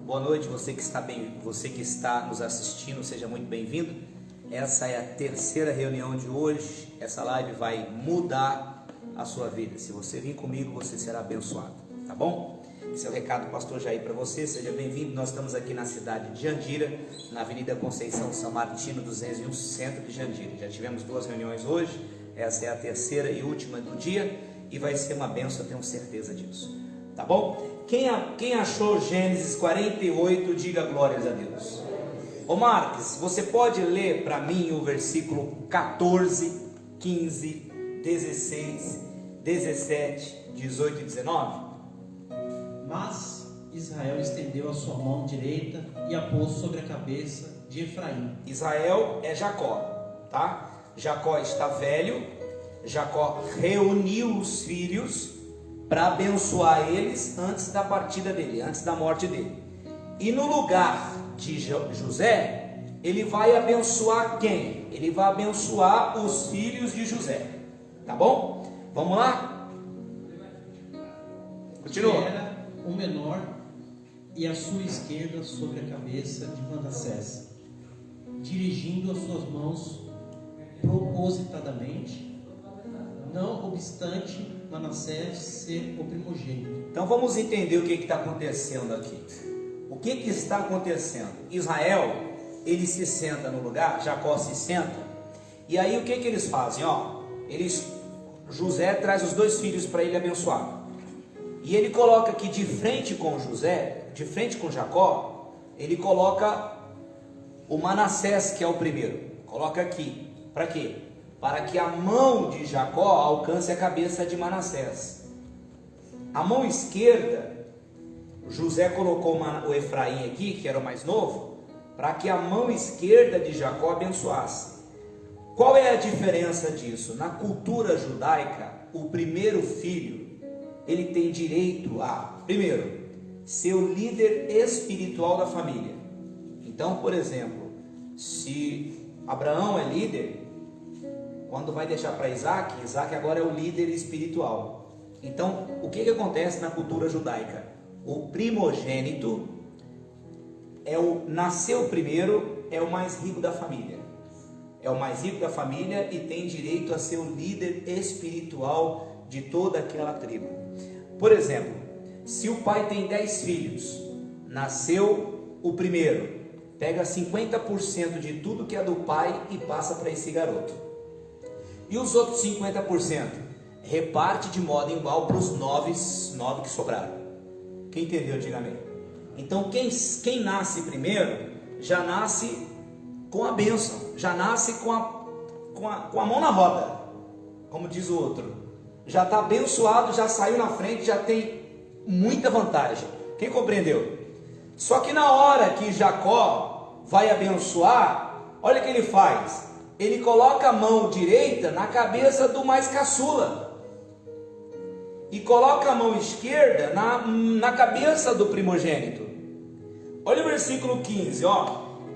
Boa noite, você que está nos assistindo, seja muito bem-vindo. Essa é a terceira reunião de hoje. Essa live vai mudar a sua vida. Se você vir comigo, você será abençoado, tá bom? Esse é o recado do pastor Jair para você. Seja bem-vindo. Nós estamos aqui na cidade de Jandira, na Avenida Conceição São Martino 201, centro de Jandira. Já tivemos 2 reuniões hoje. Essa é a terceira e última do dia e vai ser uma bênção, eu tenho certeza disso. Tá bom? Quem achou Gênesis 48, diga glórias a Deus. Ô Marques, você pode ler para mim o versículo 14, 15, 16, 17, 18 e 19? Mas Israel estendeu a sua mão direita e a pôs sobre a cabeça de Efraim. Israel é Jacó, tá? Jacó está velho. Jacó reuniu os filhos para abençoar eles antes da partida dele, antes da morte dele. E no lugar de José, ele vai abençoar quem? Ele vai abençoar os filhos de José. Tá bom? Vamos lá? Continua. Que era o menor e a sua esquerda sobre a cabeça de Manassés, dirigindo as suas mãos propositadamente, não obstante Manassés ser o primogênito. Então vamos entender o que está acontecendo aqui. O que está acontecendo? Israel, ele se senta no lugar, Jacó se senta, e aí o que eles fazem? José traz os 2 filhos para ele abençoar, e ele coloca aqui de frente com José, de frente com Jacó, ele coloca o Manassés, que é o primeiro, coloca aqui, para quê? Para que a mão de Jacó alcance a cabeça de Manassés. A mão esquerda, José colocou o Efraim aqui, que era o mais novo, para que a mão esquerda de Jacó abençoasse. Qual é a diferença disso? Na cultura judaica, o primeiro filho, ele tem direito a, primeiro, ser o líder espiritual da família. Então, por exemplo, se Abraão é líder, quando vai deixar para Isaac agora é o líder espiritual. Então, o que acontece na cultura judaica? O primogênito nasceu primeiro, é o mais rico da família. É o mais rico da família e tem direito a ser o líder espiritual de toda aquela tribo. Por exemplo, se o pai tem 10 filhos, nasceu o primeiro, pega 50% de tudo que é do pai e passa para esse garoto. E os outros 50% reparte de modo igual para os 9 que sobraram. Quem entendeu, diga amém. Então quem nasce primeiro já nasce com a bênção, já nasce com a mão na roda, como diz o outro. Já está abençoado, já saiu na frente, já tem muita vantagem. Quem compreendeu? Só que na hora que Jacó vai abençoar, olha o que ele faz. Ele coloca a mão direita na cabeça do mais caçula e coloca a mão esquerda na cabeça do primogênito. Olha o versículo 15,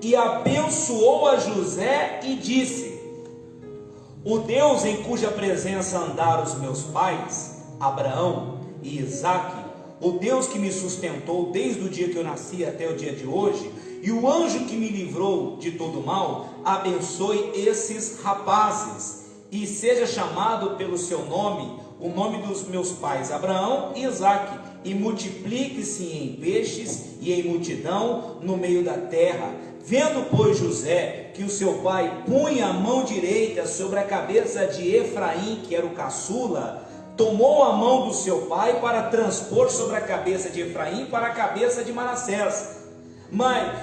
E abençoou a José e disse: o Deus em cuja presença andaram os meus pais, Abraão e Isaque, o Deus que me sustentou desde o dia que eu nasci até o dia de hoje, e o anjo que me livrou de todo mal, abençoe esses rapazes, e seja chamado pelo seu nome, o nome dos meus pais, Abraão e Isaque, e multiplique-se em peixes e em multidão no meio da terra. Vendo, pois, José, que o seu pai punha a mão direita sobre a cabeça de Efraim, que era o caçula, tomou a mão do seu pai para transpor sobre a cabeça de Efraim para a cabeça de Manassés.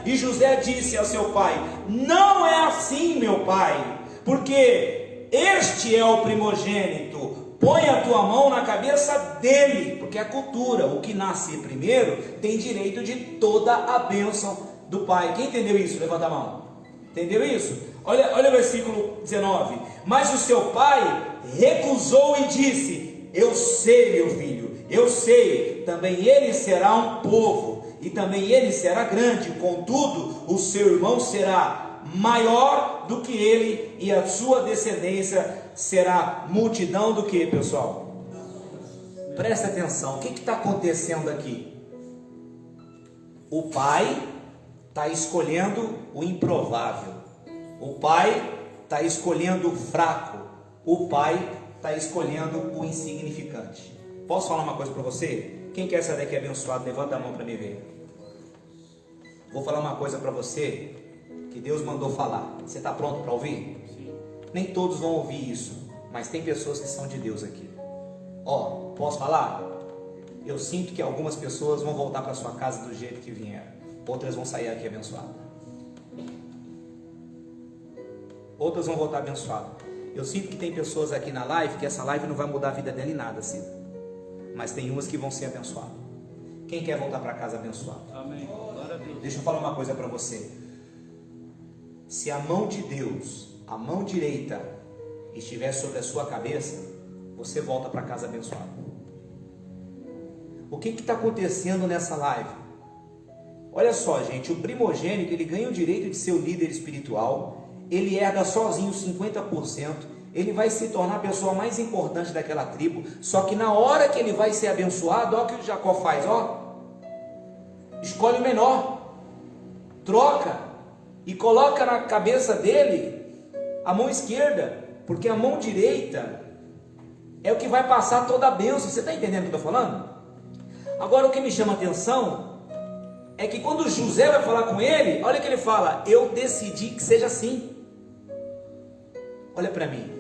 E José disse ao seu pai: não é assim, meu pai, porque este é o primogênito, põe a tua mão na cabeça dele, porque a cultura, o que nasce primeiro, tem direito de toda a bênção do pai. Quem entendeu isso? Levanta a mão. Entendeu isso? Olha o versículo 19. Mas o seu pai recusou e disse: eu sei, meu filho, eu sei, também ele será um povo, e também ele será grande, contudo o seu irmão será maior do que ele, e a sua descendência será multidão do que, pessoal? Presta atenção, o que está acontecendo aqui? O pai está escolhendo o improvável. O pai está escolhendo o fraco. O pai está escolhendo o insignificante. Posso falar uma coisa para você? Quem quer saber que é abençoado, levanta a mão para me ver. Vou falar uma coisa para você que Deus mandou falar. Você está pronto para ouvir? Sim. Nem todos vão ouvir isso, mas tem pessoas que são de Deus aqui. Ó, posso falar? Eu sinto que algumas pessoas vão voltar para sua casa do jeito que vieram. Outras vão sair aqui abençoadas. Outras vão voltar abençoadas. Eu sinto que tem pessoas aqui na live que essa live não vai mudar a vida dela em nada, Cida. Mas tem umas que vão ser abençoadas. Quem quer voltar para casa abençoado? Amém. Glória a Deus. Deixa eu falar uma coisa para você. Se a mão de Deus, a mão direita, estiver sobre a sua cabeça, você volta para casa abençoado. O que está acontecendo nessa live? Olha só, gente, o primogênito, ele ganha o direito de ser o líder espiritual, ele herda sozinho 50%, ele vai se tornar a pessoa mais importante daquela tribo, só que na hora que ele vai ser abençoado, olha o que o Jacó faz, ó, escolhe o menor, troca, e coloca na cabeça dele a mão esquerda, porque a mão direita é o que vai passar toda a bênção. Você está entendendo o que eu estou falando? Agora o que me chama a atenção é que quando José vai falar com ele, olha o que ele fala: eu decidi que seja assim. Olha para mim,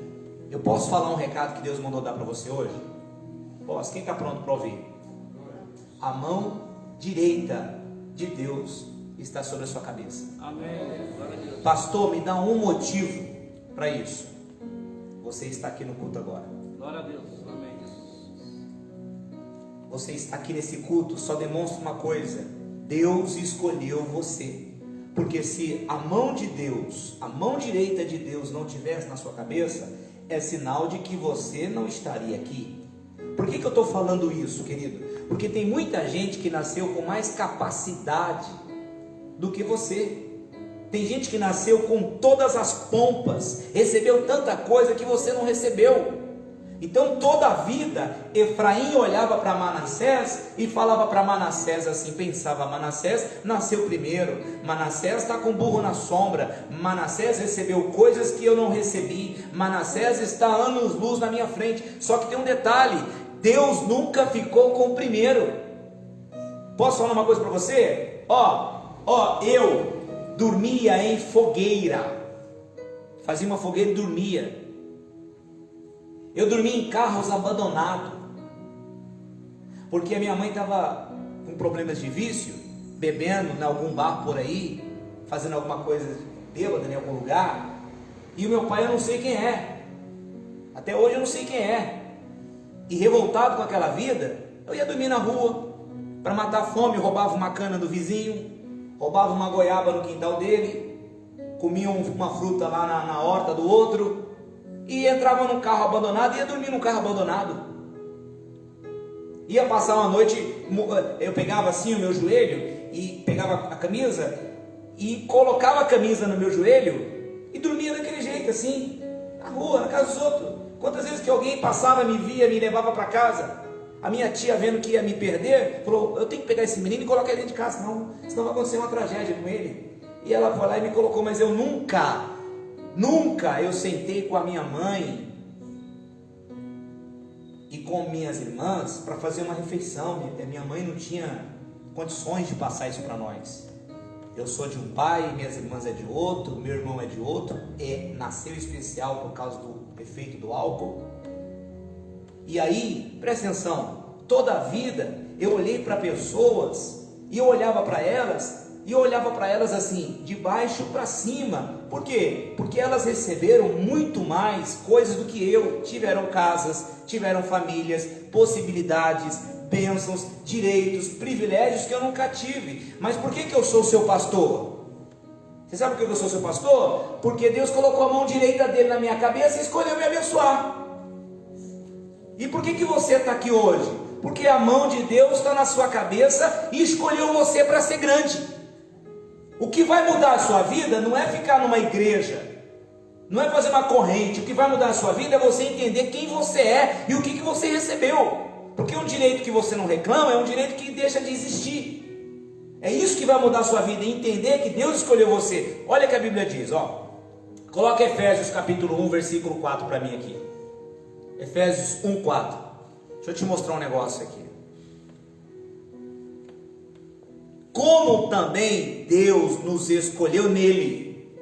eu posso falar um recado que Deus mandou dar para você hoje? Posso? Quem está pronto para ouvir? A mão direita de Deus está sobre a sua cabeça. Amém. Pastor, me dá um motivo para isso. Você está aqui no culto agora. Glória a Deus. Amém. Você está aqui nesse culto só demonstra uma coisa: Deus escolheu você. Porque se a mão de Deus, a mão direita de Deus não tivesse na sua cabeça, é sinal de que você não estaria aqui. Por que eu estou falando isso, querido? Porque tem muita gente que nasceu com mais capacidade do que você. Tem gente que nasceu com todas as pompas, recebeu tanta coisa que você não recebeu. Então toda a vida Efraim olhava para Manassés e falava para Manassés assim, pensava: Manassés nasceu primeiro, Manassés está com burro na sombra, Manassés recebeu coisas que eu não recebi, Manassés está anos-luz na minha frente. Só que tem um detalhe: Deus nunca ficou com o primeiro. Posso falar uma coisa para você? Eu dormia em fogueira, fazia uma fogueira e dormia. Eu dormia em carros abandonados, porque a minha mãe estava com problemas de vício, bebendo em algum bar por aí, fazendo alguma coisa bêbada em algum lugar, e o meu pai eu não sei quem é, até hoje eu não sei quem é, e revoltado com aquela vida, eu ia dormir na rua, para matar a fome. Roubava uma cana do vizinho, roubava uma goiaba no quintal dele, comia uma fruta lá na horta do outro, e entrava num carro abandonado, ia dormir num carro abandonado, ia passar uma noite. Eu pegava assim o meu joelho, e pegava a camisa, e colocava a camisa no meu joelho, e dormia daquele jeito assim, na rua, na casa dos outros. Quantas vezes que alguém passava, me via, me levava para casa, a minha tia, vendo que ia me perder, falou: eu tenho que pegar esse menino e colocar ele dentro de casa, senão vai acontecer uma tragédia com ele. E ela foi lá e me colocou, mas eu nunca eu sentei com a minha mãe e com minhas irmãs para fazer uma refeição. Minha mãe não tinha condições de passar isso para nós. Eu sou de um pai, minhas irmãs é de outro, meu irmão é de outro, nasceu especial por causa do efeito do álcool. E aí, presta atenção, toda a vida eu olhei para pessoas e eu olhava para elas, assim, de baixo para cima. Por quê? Porque elas receberam muito mais coisas do que eu. Tiveram casas, tiveram famílias, possibilidades, bênçãos, direitos, privilégios que eu nunca tive. Mas por que eu sou seu pastor? Você sabe por que eu sou seu pastor? Porque Deus colocou a mão direita dele na minha cabeça e escolheu me abençoar. E por que você está aqui hoje? Porque a mão de Deus está na sua cabeça e escolheu você para ser grande. O que vai mudar a sua vida não é ficar numa igreja, não é fazer uma corrente. O que vai mudar a sua vida é você entender quem você é e o que você recebeu. Porque um direito que você não reclama é um direito que deixa de existir. É isso que vai mudar a sua vida, entender que Deus escolheu você. Olha o que a Bíblia diz, ó. Coloca Efésios capítulo 1, versículo 4 para mim aqui. Efésios 1, 4. Deixa eu te mostrar um negócio aqui. Como também Deus nos escolheu nele.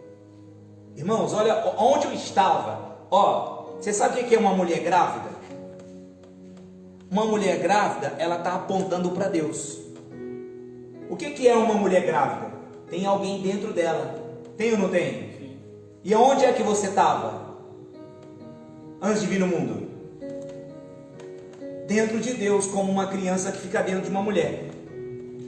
Irmãos, olha onde eu estava. Ó, você sabe o que é uma mulher grávida? Uma mulher grávida, ela está apontando para Deus. O que é uma mulher grávida? Tem alguém dentro dela. Tem ou não tem? Sim. E aonde é que você estava antes de vir no mundo? Dentro de Deus, como uma criança que fica dentro de uma mulher.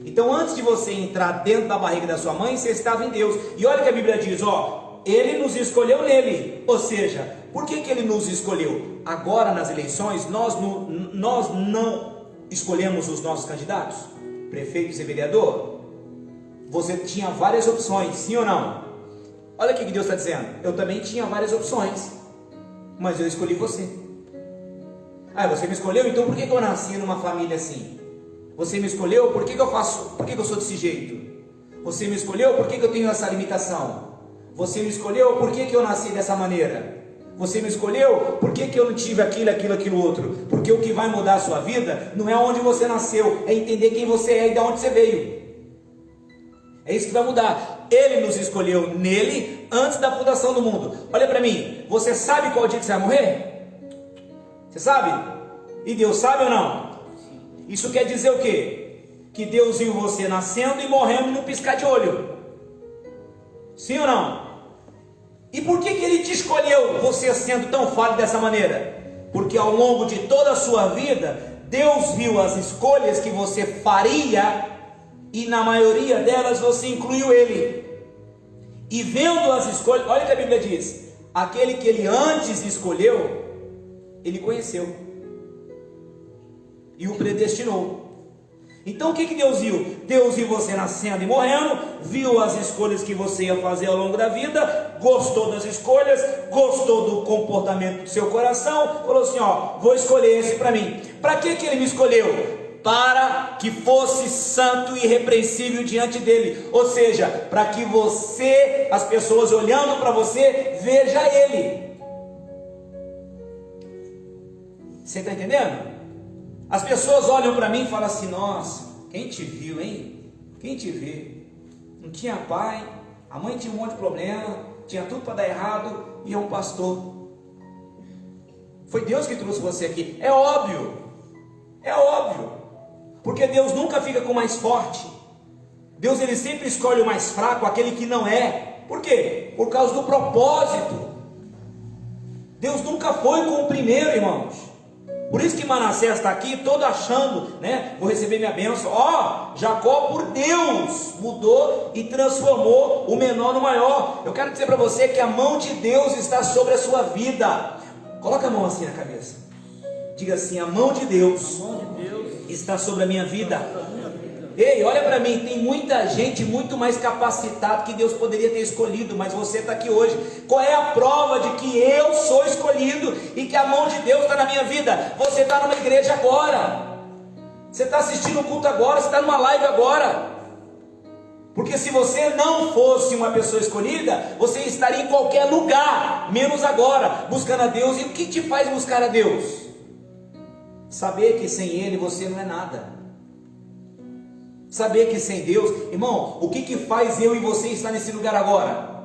Então, antes de você entrar dentro da barriga da sua mãe, você estava em Deus. E olha o que a Bíblia diz, ó. Ele nos escolheu nele. Ou seja, por que ele nos escolheu? Agora nas eleições, nós não escolhemos os nossos candidatos, prefeitos e vereador. Você tinha várias opções, sim ou não? Olha o que Deus está dizendo. Eu também tinha várias opções, mas eu escolhi você. Ah, você me escolheu, então por que eu nasci numa família assim? Você me escolheu, por que eu faço? Por que eu sou desse jeito? Você me escolheu, por que eu tenho essa limitação? Você me escolheu, por que eu nasci dessa maneira? Você me escolheu, por que eu não tive aquilo outro? Porque o que vai mudar a sua vida não é onde você nasceu, é entender quem você é e de onde você veio. É isso que vai mudar. Ele nos escolheu nele antes da fundação do mundo. Olha para mim, você sabe qual dia que você vai morrer? Você sabe? E Deus sabe ou não? Isso quer dizer o quê? Que Deus viu você nascendo e morrendo num piscar de olho. Sim ou não? E por que Ele te escolheu, você sendo tão falho dessa maneira? Porque ao longo de toda a sua vida, Deus viu as escolhas que você faria, e na maioria delas você incluiu Ele. E vendo as escolhas, olha o que a Bíblia diz: aquele que Ele antes escolheu, Ele conheceu e o predestinou. Então o que Deus viu? Deus viu você nascendo e morrendo, viu as escolhas que você ia fazer ao longo da vida, gostou das escolhas, gostou do comportamento do seu coração, falou assim, ó, vou escolher esse para mim. Para que Ele me escolheu? Para que fosse santo e irrepreensível diante dele. Ou seja, para que você, as pessoas olhando para você, veja Ele. Você está entendendo? As pessoas olham para mim e falam assim, nossa, quem te viu, hein? Quem te vê? Não tinha pai, a mãe tinha um monte de problema, tinha tudo para dar errado, e é um pastor. Foi Deus que trouxe você aqui. É óbvio, porque Deus nunca fica com o mais forte. Deus, Ele sempre escolhe o mais fraco, aquele que não é. Por quê? Por causa do propósito. Deus nunca foi com o primeiro, irmãos. Por isso que Manassés está aqui todo achando, né? Vou receber minha bênção. Ó, Jacó por Deus mudou e transformou o menor no maior. Eu quero dizer para você que a mão de Deus está sobre a sua vida. Coloca a mão assim na cabeça. Diga assim, a mão de Deus está sobre a minha vida. Ei, olha para mim, tem muita gente muito mais capacitada que Deus poderia ter escolhido, mas você está aqui hoje. Qual é a prova de que eu sou escolhido e que a mão de Deus está na minha vida? Você está numa igreja agora, você está assistindo o culto agora, você está numa live agora. Porque se você não fosse uma pessoa escolhida, você estaria em qualquer lugar, menos agora, buscando a Deus. E o que te faz buscar a Deus? Saber que sem Ele você não é nada. Saber que sem Deus, irmão, o que faz eu e você estar nesse lugar agora?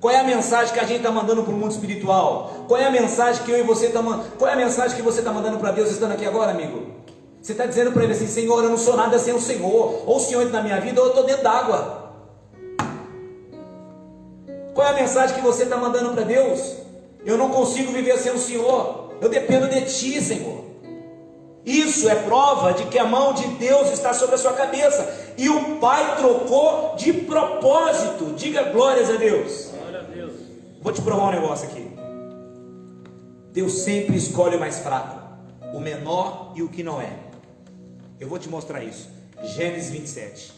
Qual é a mensagem que a gente está mandando para o mundo espiritual? Qual é a mensagem que eu e você está mandando? Qual é a mensagem que você está mandando para Deus estando aqui agora, amigo? Você está dizendo para Ele assim, Senhor, eu não sou nada sem o Senhor. Ou o Senhor entra na minha vida, ou eu estou dentro d'água. Qual é a mensagem que você está mandando para Deus? Eu não consigo viver sem o Senhor. Eu dependo de Ti, Senhor. Isso é prova de que a mão de Deus está sobre a sua cabeça. E o Pai trocou de propósito. Diga glórias a Deus. Glória a Deus. Vou te provar um negócio aqui. Deus sempre escolhe o mais fraco, o menor e o que não é. Eu vou te mostrar isso. Gênesis 27.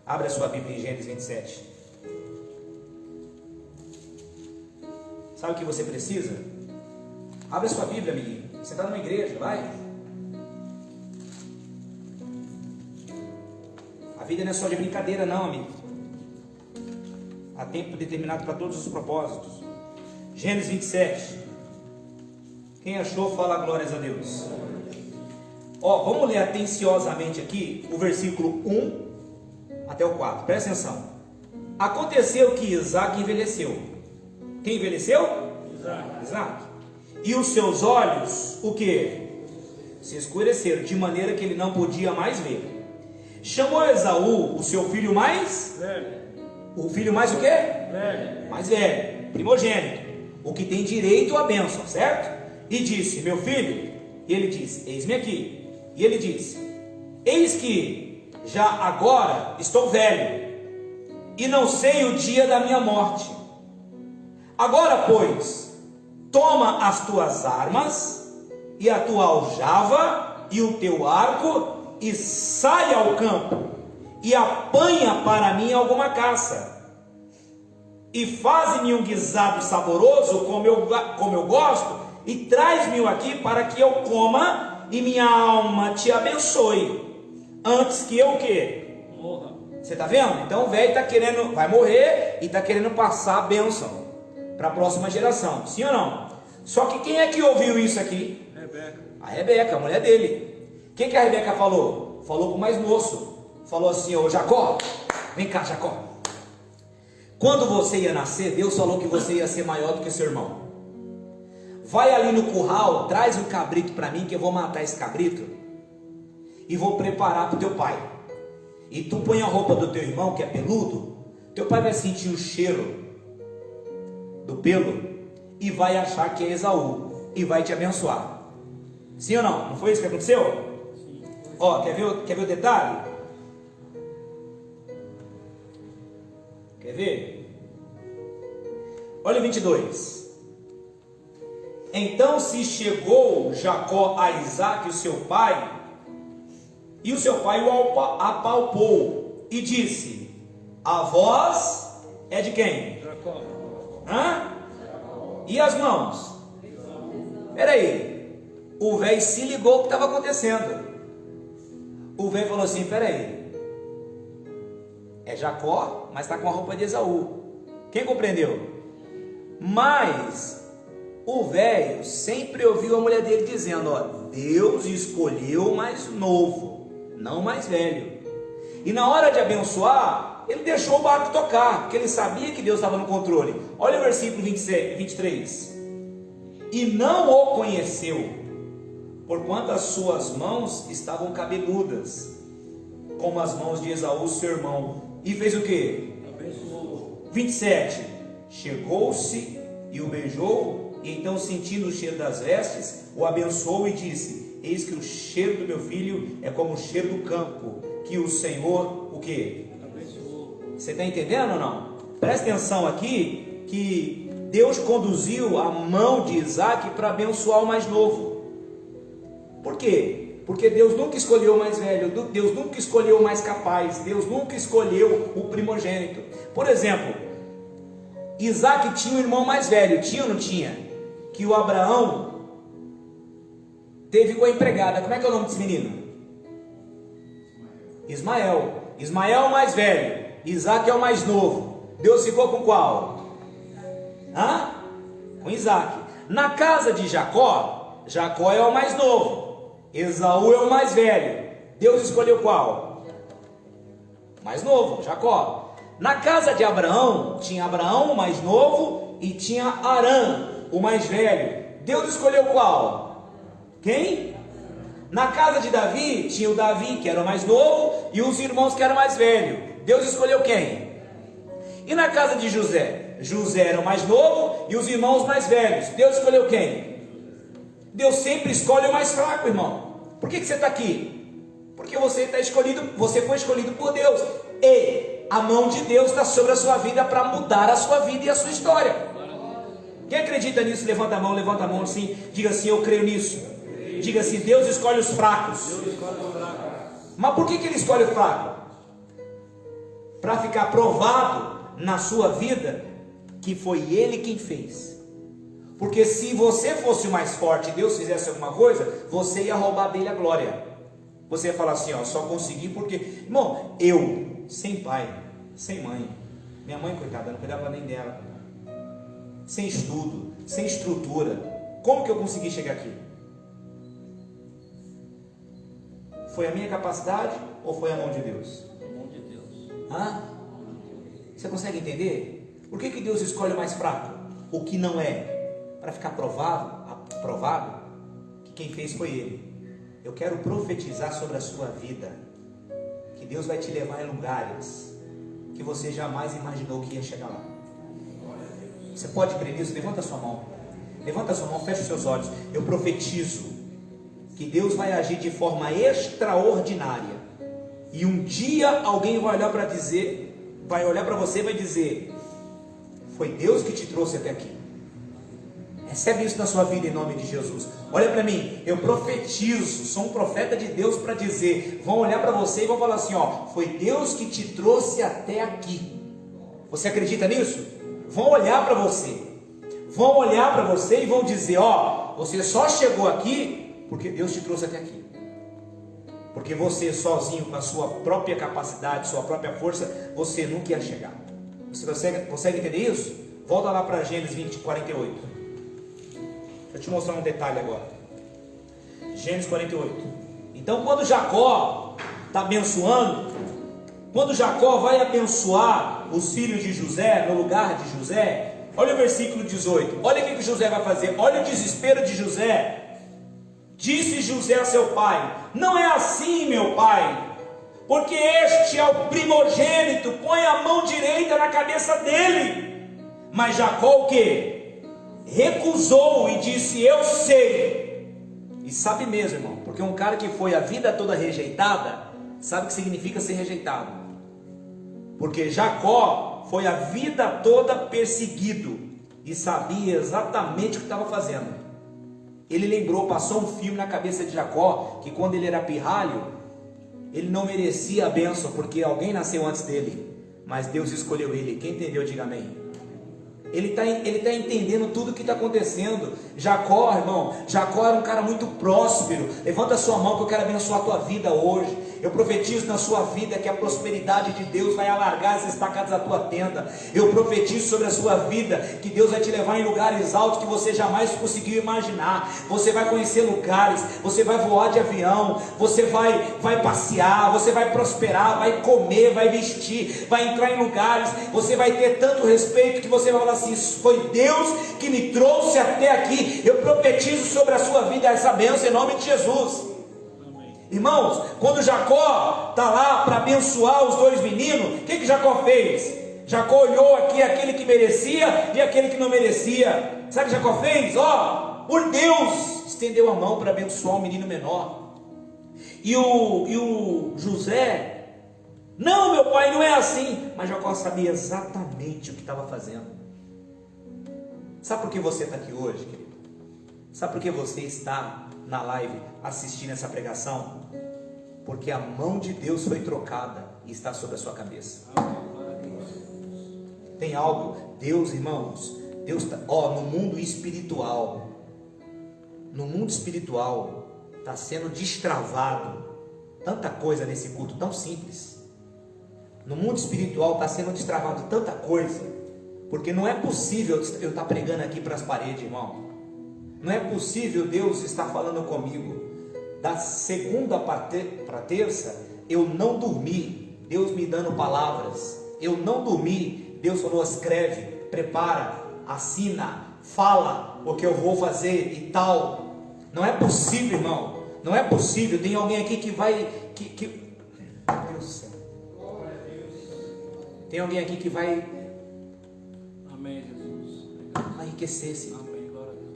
Abre a sua Bíblia em Gênesis 27. Sabe o que você precisa? Abre a sua Bíblia, amiguinho. Você está numa igreja, vai. A vida não é só de brincadeira não, amigo. Há tempo determinado para todos os propósitos. Gênesis 27. Quem achou, fala glórias a Deus. Vamos ler atenciosamente aqui o versículo 1 até o 4. Presta atenção. Aconteceu que Isaac envelheceu. Quem envelheceu? Isaac. E os seus olhos, o que? Se escureceram, de maneira que ele não podia mais ver. Chamou Esaú, o seu filho mais velho. O filho mais o quê? Velho. Mais velho, primogênito, o que tem direito à bênção, certo? E disse: meu filho. E ele disse: eis-me aqui. E ele disse: eis que já agora estou velho, e não sei o dia da minha morte. Agora, pois, toma as tuas armas, e a tua aljava, e o teu arco, e sai ao campo, e apanha para mim alguma caça, e faz-me um guisado saboroso, como eu gosto, e traz-me aqui para que eu coma, e minha alma te abençoe, antes que eu o quê? Morra. Você está vendo? Então o velho vai morrer, e está querendo passar a bênção para a próxima geração, sim ou não? Só que quem é que ouviu isso aqui? Rebeca. A Rebeca, a mulher dele. O que a Rebeca falou? Falou para o mais moço. Falou assim: ô Jacó, vem cá, Jacó. Quando você ia nascer, Deus falou que você ia ser maior do que seu irmão. Vai ali no curral, traz um cabrito para mim, que eu vou matar esse cabrito e vou preparar para o teu pai. E tu põe a roupa do teu irmão, que é peludo. Teu pai vai sentir o cheiro do pelo e vai achar que é Esaú e vai te abençoar. Sim ou não? Não foi isso que aconteceu? Sim. Quer ver o detalhe? Quer ver? Olha o 22. Então se chegou Jacó a Isaque, o seu pai, e o seu pai o apalpou e disse: a voz é de quem? Jacó. Hã? E as mãos? Espera aí. O velho se ligou o que estava acontecendo. O velho falou assim: espera aí, é Jacó, mas está com a roupa de Esaú. Quem compreendeu? Mas o velho sempre ouviu a mulher dele dizendo: Deus escolheu o mais novo, não o mais velho. E na hora de abençoar, ele deixou o barco tocar, porque ele sabia que Deus estava no controle. Olha o versículo 23. E não o conheceu, porquanto as suas mãos estavam cabeludas, como as mãos de Esaú, seu irmão. E fez o que? Abençoou. 27. Chegou-se e o beijou, e então, sentindo o cheiro das vestes, o abençoou e disse: eis que o cheiro do meu filho é como o cheiro do campo, que o Senhor, o que? Abençoou. Você está entendendo ou não? Presta atenção aqui, que Deus conduziu a mão de Isaac para abençoar o mais novo. Por quê? Porque Deus nunca escolheu o mais velho, Deus nunca escolheu o mais capaz, Deus nunca escolheu o primogênito. Por exemplo, Isaac tinha um irmão mais velho, tinha ou não tinha? Que o Abraão teve com a empregada. Como é que é o nome desse menino? Ismael. Ismael é o mais velho, Isaac é o mais novo. Deus ficou com qual? Com Isaac. Na casa de Jacó, Jacó é o mais novo, Esaú é o mais velho. Deus escolheu qual? Mais novo, Jacó. Na casa de Abraão, tinha Abraão o mais novo e tinha Arã o mais velho. Deus escolheu qual? Quem? Na casa de Davi, tinha o Davi, que era o mais novo, e os irmãos que eram mais velhos. Deus escolheu quem? E na casa de José? José era o mais novo e os irmãos mais velhos. Deus escolheu quem? Deus sempre escolhe o mais fraco, irmão. Por que você está aqui? Porque você está escolhido, você foi escolhido por Deus. E a mão de Deus está sobre a sua vida para mudar a sua vida e a sua história. Quem acredita nisso? Levanta a mão assim, diga assim: eu creio nisso. Diga assim: Deus escolhe os fracos. Mas por que Ele escolhe o fraco? Para ficar provado na sua vida que foi Ele quem fez. Porque se você fosse o mais forte e Deus fizesse alguma coisa, você ia roubar dele a glória. Você ia falar assim, ó, só consegui porque... Irmão, eu, sem pai, sem mãe, minha mãe, coitada, não cuidava nem dela, sem estudo, sem estrutura, como que eu consegui chegar aqui? Foi a minha capacidade ou foi a mão de Deus? A mão de Deus. Hã? Você consegue entender? Por que Deus escolhe o mais fraco? O que não é? Para ficar provado que quem fez foi Ele. Eu quero profetizar sobre a sua vida, que Deus vai te levar em lugares que você jamais imaginou que ia chegar lá. Você pode crer nisso? Levanta a sua mão. Levanta a sua mão, fecha os seus olhos. Eu profetizo que Deus vai agir de forma extraordinária. E um dia alguém vai olhar para você e vai dizer: foi Deus que te trouxe até aqui. Recebe isso na sua vida em nome de Jesus. Olha para mim, eu profetizo, sou um profeta de Deus para dizer, vão olhar para você e vão falar assim, ó, foi Deus que te trouxe até aqui. Você acredita nisso? Vão olhar para você. Vão olhar para você e vão dizer, ó, você só chegou aqui porque Deus te trouxe até aqui. Porque você sozinho, com a sua própria capacidade, sua própria força, você nunca ia chegar. Você consegue entender isso? Volta lá para Gênesis 20, 48. Deixa eu te mostrar um detalhe agora. Gênesis 48. Então, quando Jacó está abençoando, quando Jacó vai abençoar os filhos de José, no lugar de José, olha o versículo 18. Olha o que José vai fazer. Olha o desespero de José. Disse José a seu pai: não é assim, meu pai, porque este é o primogênito, põe a mão direita na cabeça dele. Mas Jacó o quê? Recusou e disse: eu sei. E sabe mesmo, irmão, porque um cara que foi a vida toda rejeitada, sabe o que significa ser rejeitado. Porque Jacó foi a vida toda perseguido e sabia exatamente o que estava fazendo. Ele lembrou, passou um filme na cabeça de Jacó, que quando ele era pirralho, ele não merecia a bênção, porque alguém nasceu antes dele, mas Deus escolheu ele. Quem entendeu, diga amém. Ele está entendendo tudo o que está acontecendo. Jacó, irmão, Jacó era um cara muito próspero. Levanta a sua mão que eu quero abençoar a tua vida hoje. Eu profetizo na sua vida que a prosperidade de Deus vai alargar as estacadas da tua tenda. Eu profetizo sobre a sua vida que Deus vai te levar em lugares altos que você jamais conseguiu imaginar. Você vai conhecer lugares, você vai voar de avião, você vai passear, você vai prosperar, vai comer, vai vestir, vai entrar em lugares. Você vai ter tanto respeito que você vai falar assim: foi Deus que me trouxe até aqui. Eu profetizo sobre a sua vida essa bênção em nome de Jesus. Irmãos, quando Jacó está lá para abençoar os dois meninos, o que Jacó fez? Jacó olhou aqui aquele que merecia e aquele que não merecia. Sabe o que Jacó fez? Por Deus, estendeu a mão para abençoar o menino menor. E o José: não, meu pai, não é assim. Mas Jacó sabia exatamente o que estava fazendo. Sabe por que você está aqui hoje, querido? Sabe por que você está na live assistindo essa pregação? Porque a mão de Deus foi trocada e está sobre a sua cabeça. Tem algo, Deus, irmãos, Deus está, no mundo espiritual, está sendo destravado tanta coisa nesse culto tão simples. No mundo espiritual está sendo destravado tanta coisa, porque não é possível eu estar pregando aqui para as paredes, irmão. Não é possível Deus estar falando comigo. Da segunda para terça, eu não dormi, Deus me dando palavras. Eu não dormi, Deus falou: escreve, prepara, assina, fala, porque eu vou fazer e tal. Não é possível, irmão. Não é possível. Tem alguém aqui que vai... Meu Deus do céu. Tem alguém aqui que vai... Amém, Jesus. Vai enriquecer, Senhor. Amém, glória a Deus.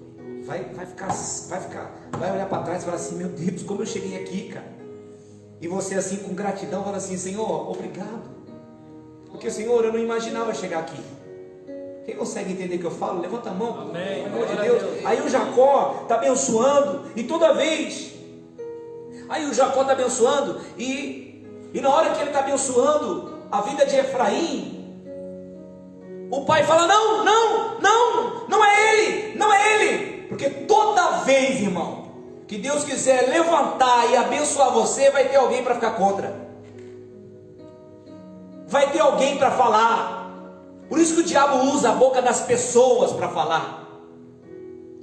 Vai olhar para trás e falar assim: meu Deus, como eu cheguei aqui, cara. E você assim com gratidão fala assim: Senhor, obrigado, porque Senhor, eu não imaginava chegar aqui. Quem consegue entender o que eu falo? Levanta a mão. Amém. Pelo amor de Deus. Aí o Jacó está abençoando, e toda vez, aí o Jacó está abençoando, e na hora que ele está abençoando a vida de Efraim, o pai fala: não é ele, porque toda vez, irmão, que Deus quiser levantar e abençoar você, vai ter alguém para ficar contra. Vai ter alguém para falar. Por isso que o diabo usa a boca das pessoas para falar.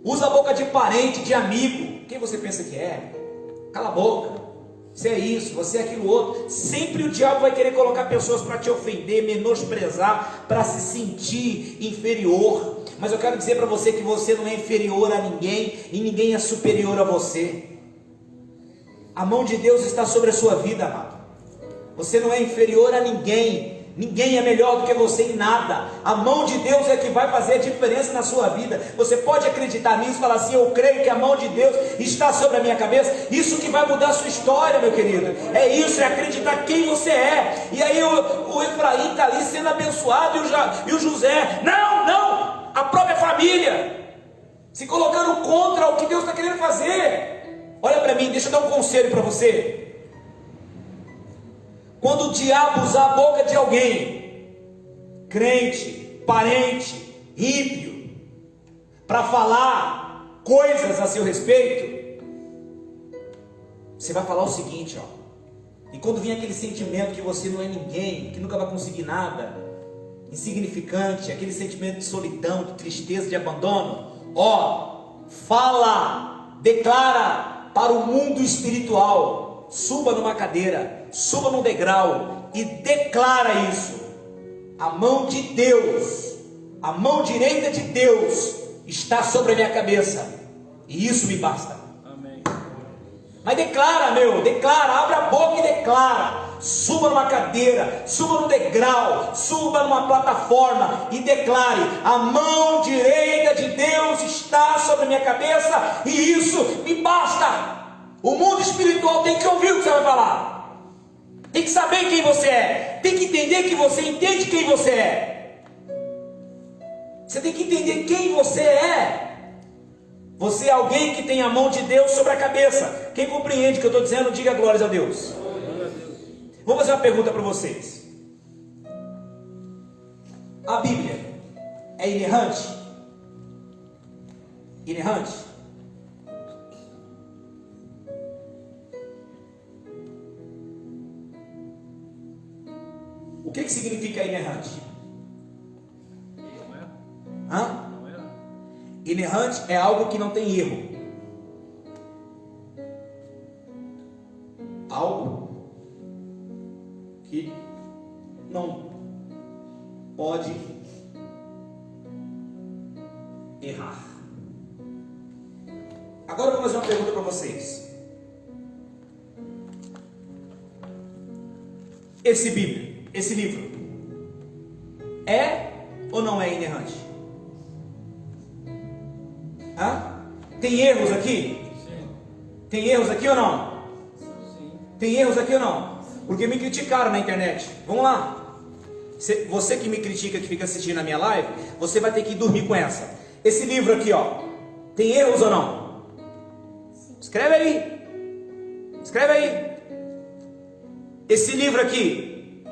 Usa a boca de parente, de amigo. Quem você pensa que é? Cala a boca. Você é isso, você é aquilo outro. Sempre o diabo vai querer colocar pessoas para te ofender, menosprezar, para se sentir inferior. Mas eu quero dizer para você que você não é inferior a ninguém e ninguém é superior a você. A mão de Deus está sobre a sua vida, amado. Você não é inferior a ninguém. Ninguém é melhor do que você em nada. A mão de Deus é que vai fazer a diferença na sua vida. Você pode acreditar nisso e falar assim: eu creio que a mão de Deus está sobre a minha cabeça. Isso que vai mudar a sua história, meu querido. É isso, é acreditar quem você é. E aí o Efraim está ali sendo abençoado e o José, não, a própria família se colocando contra o que Deus está querendo fazer. Olha para mim, deixa eu dar um conselho para você. Quando o diabo usar a boca de alguém, crente, parente, ímpio, para falar coisas a seu respeito, você vai falar o seguinte, ó. E quando vem aquele sentimento que você não é ninguém, que nunca vai conseguir nada, insignificante, aquele sentimento de solidão, de tristeza, de abandono, ó, fala, declara para o mundo espiritual. Suba numa cadeira, suba num degrau e declara isso. A mão de Deus, a mão direita de Deus está sobre a minha cabeça, e isso me basta. Amém. Mas declara, declara, abre a boca e declara. Suba numa cadeira, suba no degrau, suba numa plataforma e declare: a mão direita de Deus está sobre a minha cabeça, e isso me basta. O mundo espiritual tem que ouvir o que você vai falar, tem que saber quem você é, tem que entender que você entende quem você é. Você tem que entender quem você é. Você é alguém que tem a mão de Deus sobre a cabeça. Quem compreende o que eu estou dizendo, diga glórias a Deus. Vou fazer uma pergunta para vocês. A Bíblia é inerrante? Inerrante? O que significa inerrante? Não é? Hã? Não é? Inerrante é algo que não tem erro. Algo que não pode errar. Agora eu vou fazer uma pergunta para vocês. Esse livro é ou não é inerrante? Hã? Tem erros aqui? Sim. Tem erros aqui ou não? Sim. Tem erros aqui ou não? Porque me criticaram na internet. Vamos lá. Você que me critica, que fica assistindo a minha live, você vai ter que dormir com essa. Esse livro aqui, ó, tem erros ou não? Escreve aí. Escreve aí. Esse livro aqui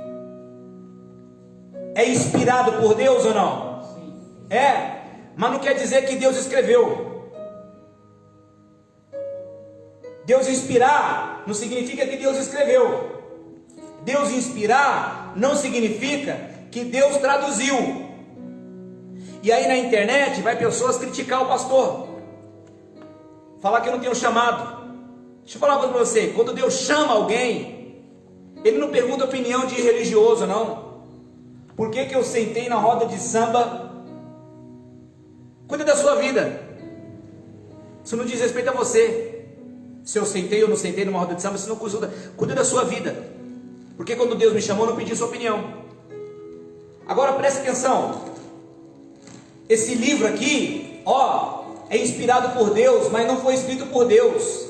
é inspirado por Deus ou não? Sim. É, mas não quer dizer que Deus escreveu. Deus inspirar não significa que Deus escreveu. Deus inspirar não significa que Deus traduziu. E aí na internet vai pessoas criticar o pastor, falar que eu não tenho chamado. Deixa eu falar uma coisa para você. Quando Deus chama alguém, Ele não pergunta a opinião de religioso, não. Por que eu sentei na roda de samba? Cuida da sua vida. Isso não diz respeito a você. Se eu sentei ou não sentei numa roda de samba, isso não cuida da sua vida. Porque quando Deus me chamou, eu não pedi sua opinião. Agora preste atenção. Esse livro aqui, ó, é inspirado por Deus, mas não foi escrito por Deus.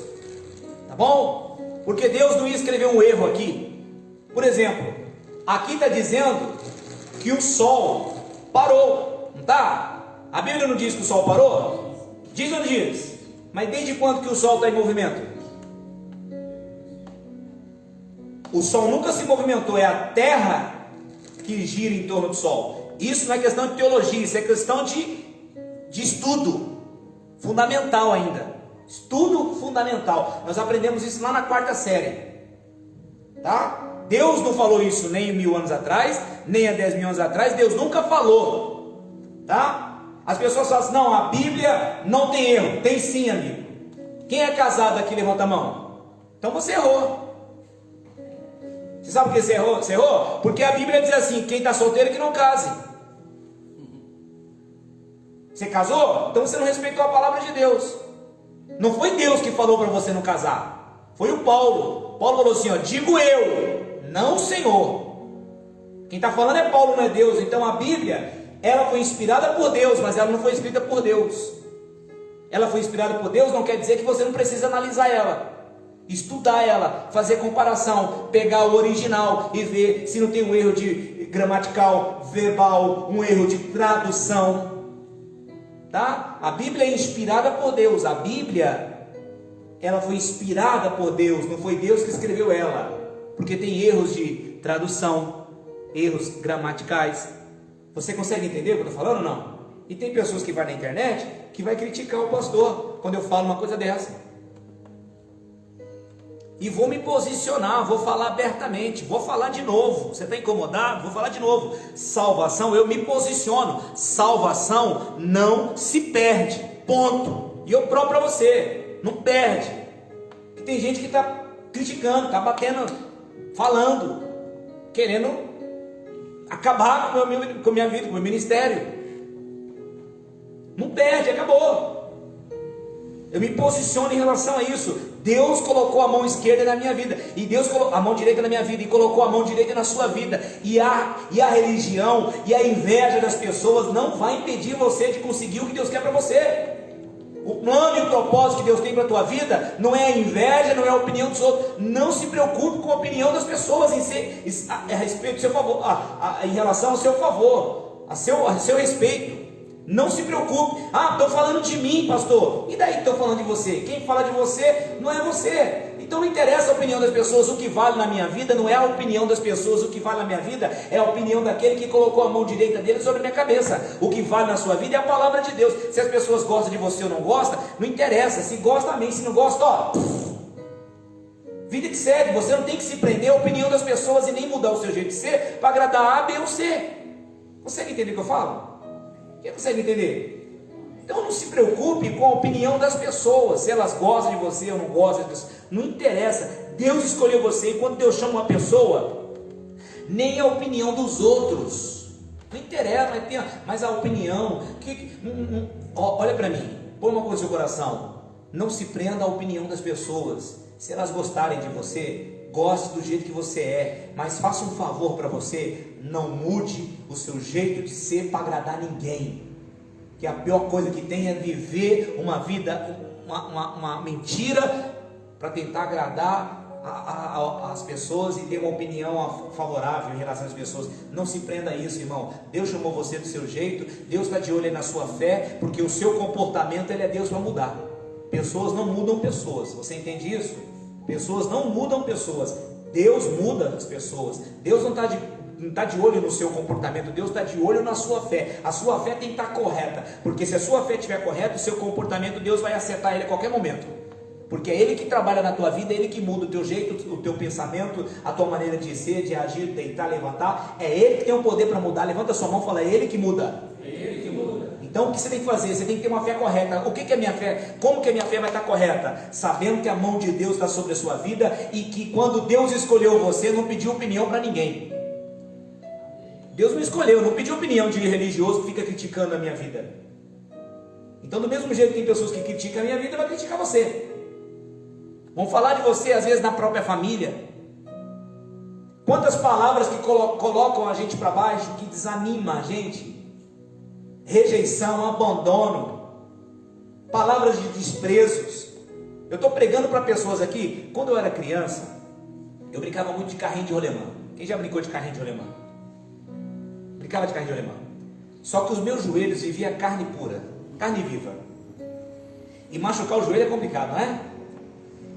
Tá bom? Porque Deus não ia escrever um erro aqui. Por exemplo, aqui está dizendo que o sol parou, não está? A Bíblia não diz que o sol parou? Diz ou não diz? Mas desde quando que o sol está em movimento? O sol nunca se movimentou, é a terra que gira em torno do sol. Isso não é questão de teologia, isso é questão de estudo fundamental ainda. Estudo fundamental. Nós aprendemos isso lá na 4ª série. Tá? Deus não falou isso nem 1000 anos atrás, nem há 10 mil anos atrás. Deus nunca falou. Tá? As pessoas falam assim, não, a Bíblia não tem erro. Tem sim, amigo. Quem é casado aqui, levanta a mão. Então você errou. Você sabe por que você errou? Você errou? Porque a Bíblia diz assim, quem está solteiro que não case. Você casou? Então você não respeitou a palavra de Deus. Não foi Deus que falou para você não casar. Foi o Paulo. Paulo falou assim, ó, digo eu, não o Senhor. Quem está falando é Paulo, não é Deus. Então a Bíblia, ela foi inspirada por Deus, mas ela não foi escrita por Deus. Ela foi inspirada por Deus, não quer dizer que você não precisa analisar ela, estudar ela, fazer comparação, pegar o original e ver se não tem um erro de gramatical, verbal, um erro de tradução. Tá? A Bíblia é inspirada por Deus. A Bíblia, ela foi inspirada por Deus, não foi Deus que escreveu ela, porque tem erros de tradução, erros gramaticais. Você consegue entender o que eu estou falando ou não? E tem pessoas que vão na internet que vai criticar o pastor quando eu falo uma coisa dessa. E vou me posicionar, vou falar abertamente, vou falar de novo. Você está incomodado? Vou falar de novo. Salvação, eu me posiciono. Salvação não se perde, ponto. E eu provo para você, não perde. E tem gente que está criticando, está batendo, falando, querendo acabar com a minha vida, com o meu ministério. Não perde, acabou. Eu me posiciono em relação a isso. Deus colocou a mão esquerda na minha vida, e Deus colocou a mão direita na minha vida, e colocou a mão direita na sua vida. E a religião e a inveja das pessoas não vai impedir você de conseguir o que Deus quer para você. O plano e o propósito que Deus tem para a tua vida não é a inveja, não é a opinião dos outros. Não se preocupe com a opinião das pessoas a respeito do seu favor, em relação ao seu favor, a seu respeito. Não se preocupe. Estou falando de mim, pastor. E daí que estou falando de você? Quem fala de você não é você. Então não interessa a opinião das pessoas. O que vale na minha vida não é a opinião das pessoas. O que vale na minha vida é a opinião daquele que colocou a mão direita dele sobre a minha cabeça. O que vale na sua vida é a palavra de Deus. Se as pessoas gostam de você ou não gostam, não interessa. Se gosta, amém. Se não gosta, vida que segue. Você não tem que se prender à opinião das pessoas e nem mudar o seu jeito de ser para agradar A, B ou C. Consegue entender o que eu falo? Quem consegue entender? Então não se preocupe com a opinião das pessoas, se elas gostam de você ou não gostam de você, não interessa. Deus escolheu você, e quando Deus chama uma pessoa, nem a opinião dos outros, não interessa, mas a opinião, olha para mim, põe uma coisa no seu coração, não se prenda à opinião das pessoas. Se elas gostarem de você, goste do jeito que você é, mas faça um favor para você, não mude o seu jeito de ser para agradar ninguém, que a pior coisa que tem é viver uma vida, uma mentira, para tentar agradar as pessoas e ter uma opinião favorável em relação às pessoas. Não se prenda a isso, irmão. Deus chamou você do seu jeito, Deus está de olho aí na sua fé, porque o seu comportamento, ele é Deus para mudar. Pessoas não mudam pessoas, você entende isso? Pessoas não mudam pessoas, Deus muda as pessoas. Deus não está de olho no seu comportamento, Deus está de olho na sua fé. A sua fé tem que estar correta, porque se a sua fé estiver correta, o seu comportamento, Deus vai acertar ele a qualquer momento, porque é Ele que trabalha na tua vida, é Ele que muda o teu jeito, o teu pensamento, a tua maneira de ser, de agir, deitar, levantar. É Ele que tem o poder para mudar. Levanta a sua mão e fala: é Ele que muda. É Ele que muda. Então o que você tem que fazer? Você tem que ter uma fé correta. O que é minha fé? Como que a minha fé vai estar correta? Sabendo que a mão de Deus está sobre a sua vida, e que quando Deus escolheu você, não pediu opinião para ninguém. Deus me escolheu, não pediu opinião de religioso que fica criticando a minha vida. Então, do mesmo jeito que tem pessoas que criticam a minha vida, vai criticar você. Vão falar de você às vezes na própria família. Quantas palavras que colocam a gente para baixo, que desanima a gente. Rejeição, abandono, palavras de desprezos. Eu estou pregando para pessoas aqui. Quando eu era criança, eu brincava muito de carrinho de rolemã. Quem já brincou de carrinho de rolemã? Brincava de carrinho de rolemã. Só que os meus joelhos viviam carne pura, carne viva. E machucar o joelho é complicado, não é?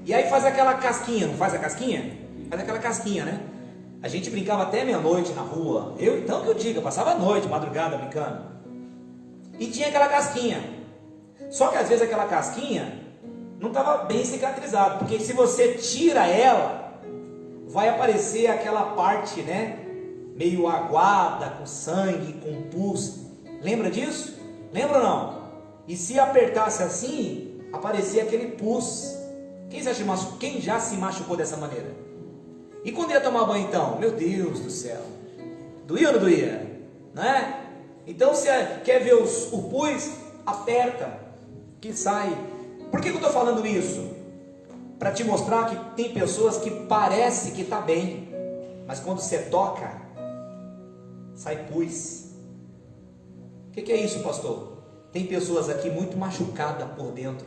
E aí faz aquela casquinha, não faz a casquinha? Faz aquela casquinha, né? A gente brincava até meia-noite na rua. Eu, então, que eu diga, passava a noite, madrugada brincando. E tinha aquela casquinha. Só que às vezes aquela casquinha não estava bem cicatrizado, porque se você tira ela, vai aparecer aquela parte, né, meio aguada, com sangue, com pus. Lembra disso? Lembra ou não? E se apertasse assim, aparecia aquele pus. Quem já se machucou dessa maneira? E quando ia tomar banho então? Meu Deus do céu, doía ou não doía? Não é? Então você quer ver o pus? Aperta, que sai. Por que eu estou falando isso? Para te mostrar que tem pessoas que parece que está bem, mas quando você toca, sai pus. O que é isso, pastor? Tem pessoas aqui muito machucadas por dentro,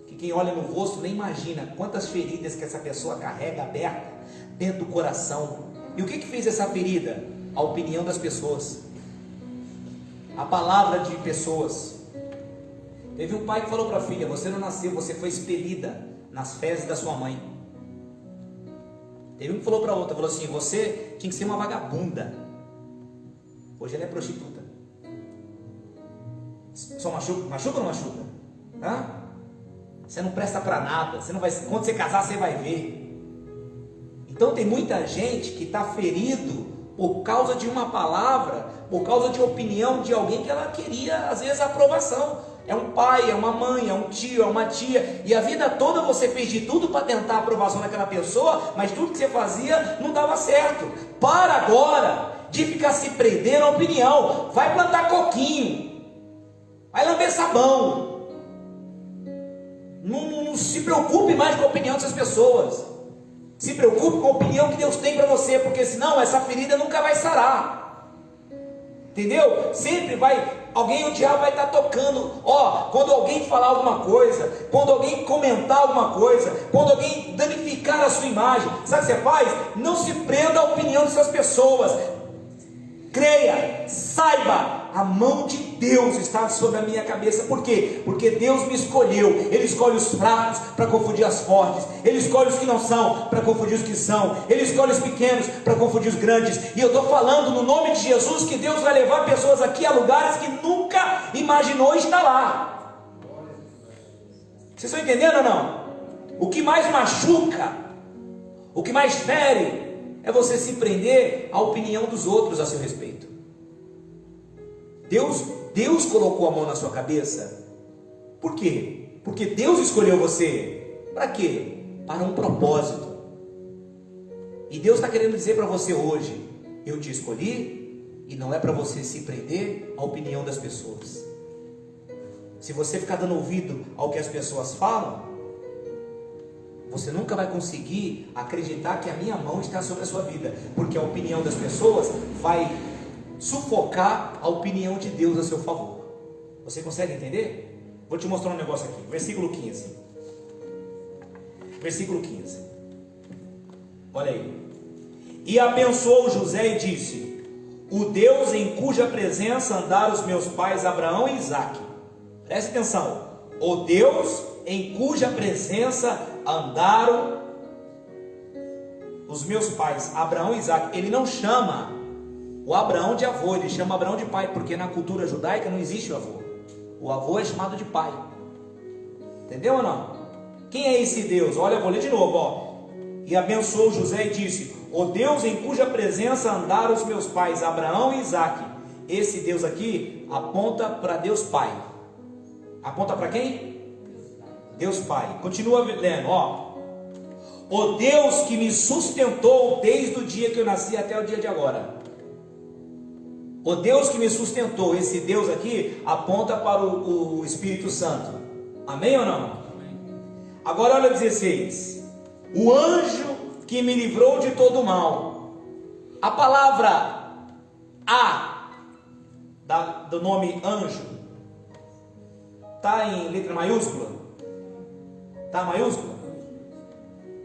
que quem olha no rosto nem imagina quantas feridas que essa pessoa carrega aberta dentro do coração. E o que fez essa ferida? A opinião das pessoas, a palavra de pessoas. Teve um pai que falou para a filha: você não nasceu, você foi expelida nas fezes da sua mãe. Teve um que falou para a outra, falou assim: você tinha que ser uma vagabunda. Hoje ela é prostituta. Só machuca ou não machuca? Hã? Você não presta para nada. Você não vai, quando você casar você vai ver. Então tem muita gente que está ferido por causa de uma palavra, por causa de opinião de alguém que ela queria, às vezes, aprovação. É um pai, é uma mãe, é um tio, é uma tia, e a vida toda você fez de tudo para tentar a aprovação daquela pessoa, mas tudo que você fazia não dava certo. Para agora de ficar se prendendo à opinião. Vai plantar coquinho, vai lamber sabão. Não se preocupe mais com a opinião dessas pessoas. Se preocupe com a opinião que Deus tem para você, porque senão essa ferida nunca vai sarar. Entendeu? Sempre o diabo vai estar tocando. Quando alguém falar alguma coisa, quando alguém comentar alguma coisa, quando alguém danificar a sua imagem, sabe o que você faz? Não se prenda à opinião dessas pessoas. Creia, saiba, a mão de Deus está sobre a minha cabeça. Por quê? Porque Deus me escolheu. Ele escolhe os fracos para confundir as fortes. Ele escolhe os que não são para confundir os que são. Ele escolhe os pequenos para confundir os grandes. E eu estou falando no nome de Jesus que Deus vai levar pessoas aqui a lugares que nunca imaginou estar lá. Vocês estão entendendo ou não? O que mais machuca, o que mais fere, é você se prender à opinião dos outros a seu respeito. Deus colocou a mão na sua cabeça. Por quê? Porque Deus escolheu você. Para quê? Para um propósito. E Deus está querendo dizer para você hoje: eu te escolhi, e não é para você se prender à opinião das pessoas. Se você ficar dando ouvido ao que as pessoas falam, você nunca vai conseguir acreditar que a minha mão está sobre a sua vida, porque a opinião das pessoas vai sufocar a opinião de Deus a seu favor. Você consegue entender? Vou te mostrar um negócio aqui, versículo 15. Versículo 15. Olha aí. E abençoou José e disse: o Deus em cuja presença andaram os meus pais Abraão e Isaque. Preste atenção. O Deus em cuja presença andaram os meus pais Abraão e Isaque. Ele não chama o Abraão de avô, ele chama Abraão de pai, porque na cultura judaica não existe o avô. O avô é chamado de pai. Entendeu ou não? Quem é esse Deus? Olha, eu vou ler de novo. E abençoou José e disse: o Deus em cuja presença andaram os meus pais Abraão e Isaque. Esse Deus aqui aponta para Deus Pai. Aponta para quem? Deus Pai. Continua lendo, o Deus que me sustentou desde o dia que eu nasci até o dia de agora. O Deus que me sustentou, esse Deus aqui aponta para o Espírito Santo. Amém ou não? Amém. Agora olha 16. O anjo que me livrou de todo o mal. A palavra do nome anjo está em letra maiúscula? Está maiúscula?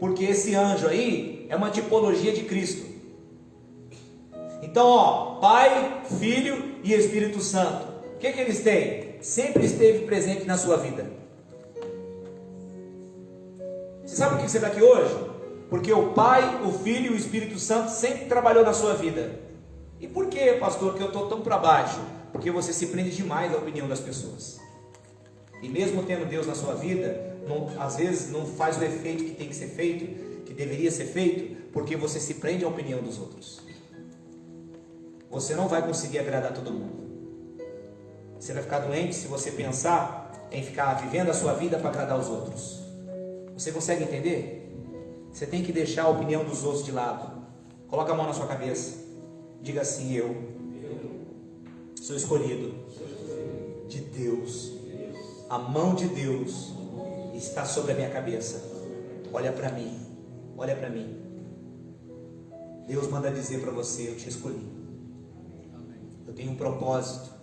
Porque esse anjo aí é uma tipologia de Cristo. Então, Pai, Filho e Espírito Santo, o que eles têm? Sempre esteve presente na sua vida. Você sabe por que você está aqui hoje? Porque o Pai, o Filho e o Espírito Santo sempre trabalhou na sua vida. E por que, pastor, que eu estou tão para baixo? Porque você se prende demais à opinião das pessoas. E mesmo tendo Deus na sua vida, às vezes não faz o efeito que tem que ser feito, que deveria ser feito, porque você se prende à opinião dos outros. Você não vai conseguir agradar todo mundo. Você vai ficar doente se você pensar em ficar vivendo a sua vida para agradar os outros. Você consegue entender? Você tem que deixar a opinião dos outros de lado. Coloca a mão na sua cabeça. Diga assim: eu sou escolhido de Deus. A mão de Deus está sobre a minha cabeça. Olha para mim. Olha para mim. Deus manda dizer para você: eu te escolhi. Eu tenho um propósito.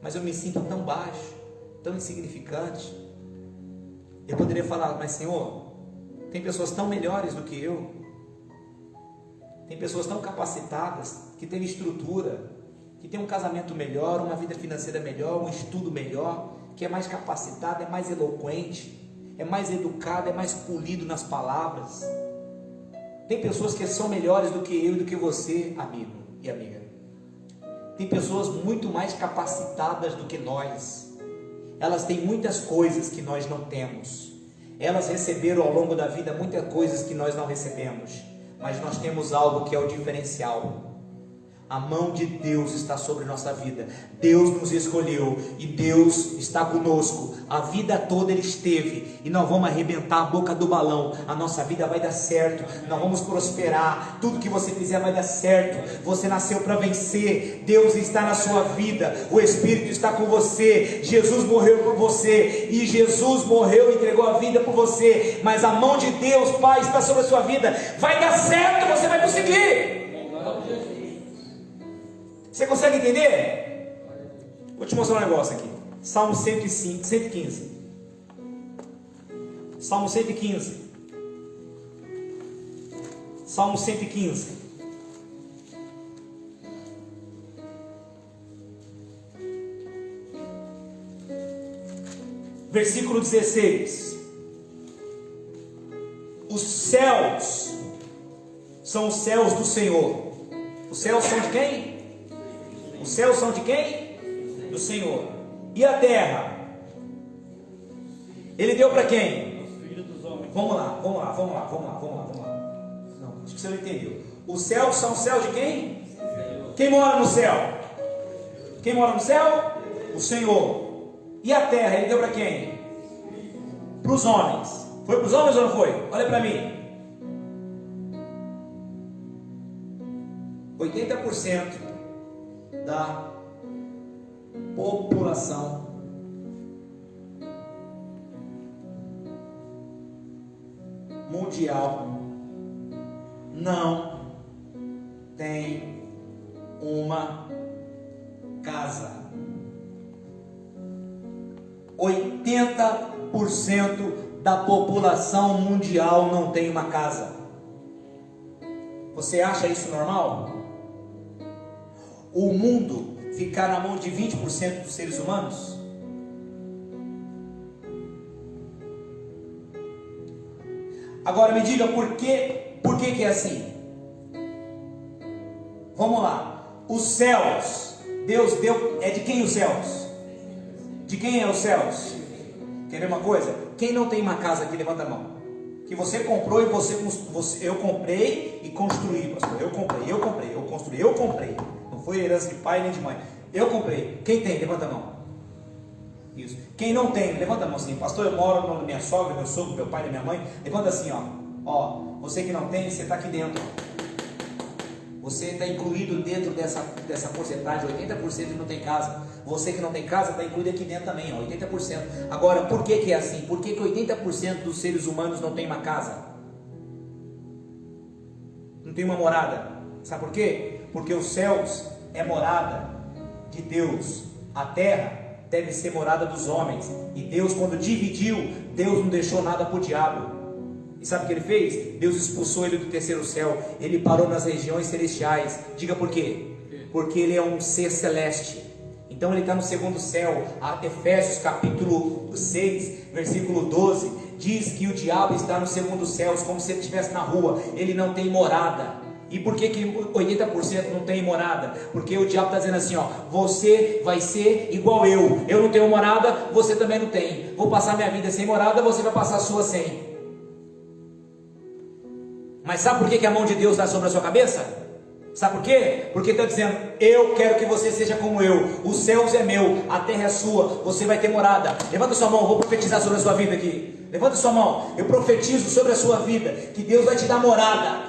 Mas eu me sinto tão baixo, tão insignificante. Eu poderia falar: mas Senhor, tem pessoas tão melhores do que eu. Tem pessoas tão capacitadas, que têm estrutura, que têm um casamento melhor, uma vida financeira melhor, um estudo melhor, que é mais capacitado, é mais eloquente, é mais educado, é mais polido nas palavras. Tem pessoas que são melhores do que eu e do que você, amigo e amiga. Tem pessoas muito mais capacitadas do que nós. Elas têm muitas coisas que nós não temos. Elas receberam ao longo da vida muitas coisas que nós não recebemos. Mas nós temos algo que é o diferencial. A mão de Deus está sobre nossa vida. Deus nos escolheu e Deus está conosco. A vida toda Ele esteve, e nós vamos arrebentar a boca do balão. A nossa vida vai dar certo, nós vamos prosperar. Tudo que você fizer vai dar certo. Você nasceu para vencer. Deus está na sua vida, o Espírito está com você. Jesus morreu por você, e Jesus morreu e entregou a vida por você. Mas a mão de Deus, Pai, está sobre a sua vida. Vai dar certo, você vai conseguir. Você consegue entender? Vou te mostrar um negócio aqui. Salmo 115. Salmo 115. Salmo 115. Versículo 16. Os céus são os céus do Senhor. Os céus são de quem? Os céus são de quem? Do Senhor. E a terra? Ele deu para quem? Vamos lá. Não, acho que você não entendeu. Os céus são os céus de quem? Quem mora no céu? Quem mora no céu? O Senhor. E a terra? Ele deu para quem? Para os homens. Foi para os homens ou não foi? Olha para mim. 80% da população mundial não tem uma casa. 80% da população mundial não tem uma casa. Você acha isso normal? O mundo ficar na mão de 20% dos seres humanos? Agora me diga por que é assim? Vamos lá. Os céus, Deus deu, é de quem os céus? De quem é os céus? Quer ver uma coisa? Quem não tem uma casa aqui, levanta a mão. Que você comprou e eu comprei e construí, pastor. Eu construí, eu comprei. Não foi herança de pai nem de mãe. Eu comprei. Quem tem? Levanta a mão. Isso. Quem não tem? Levanta a mão assim. Pastor, eu moro na minha sogra, meu sogro, meu pai e minha mãe. Levanta assim, ó. Ó, você que não tem, você está aqui dentro. Você está incluído dentro dessa porcentagem. 80% não tem casa. Você que não tem casa está incluído aqui dentro também, ó, 80%. Agora, por que é assim? Por que 80% dos seres humanos não tem uma casa? Não tem uma morada. Sabe por quê? Porque os céus é morada de Deus. A terra deve ser morada dos homens. E Deus, quando dividiu, Deus não deixou nada para o diabo. E sabe o que ele fez? Deus expulsou ele do terceiro céu. Ele parou nas regiões celestiais. Diga por quê? Porque ele é um ser celeste. Então ele está no segundo céu. Efésios capítulo 6, versículo 12, diz que o diabo está no segundo céu, como se ele estivesse na rua. Ele não tem morada. E por que 80% não tem morada? Porque o diabo está dizendo assim, ó, você vai ser igual eu não tenho morada, você também não tem. Vou passar minha vida sem morada, você vai passar a sua sem. Mas sabe por que a mão de Deus está sobre a sua cabeça? Sabe por quê? Porque está dizendo, eu quero que você seja como eu, os céus é meu, a terra é sua, você vai ter morada. Levanta sua mão, eu vou profetizar sobre a sua vida aqui. Levanta sua mão, eu profetizo sobre a sua vida, que Deus vai te dar morada.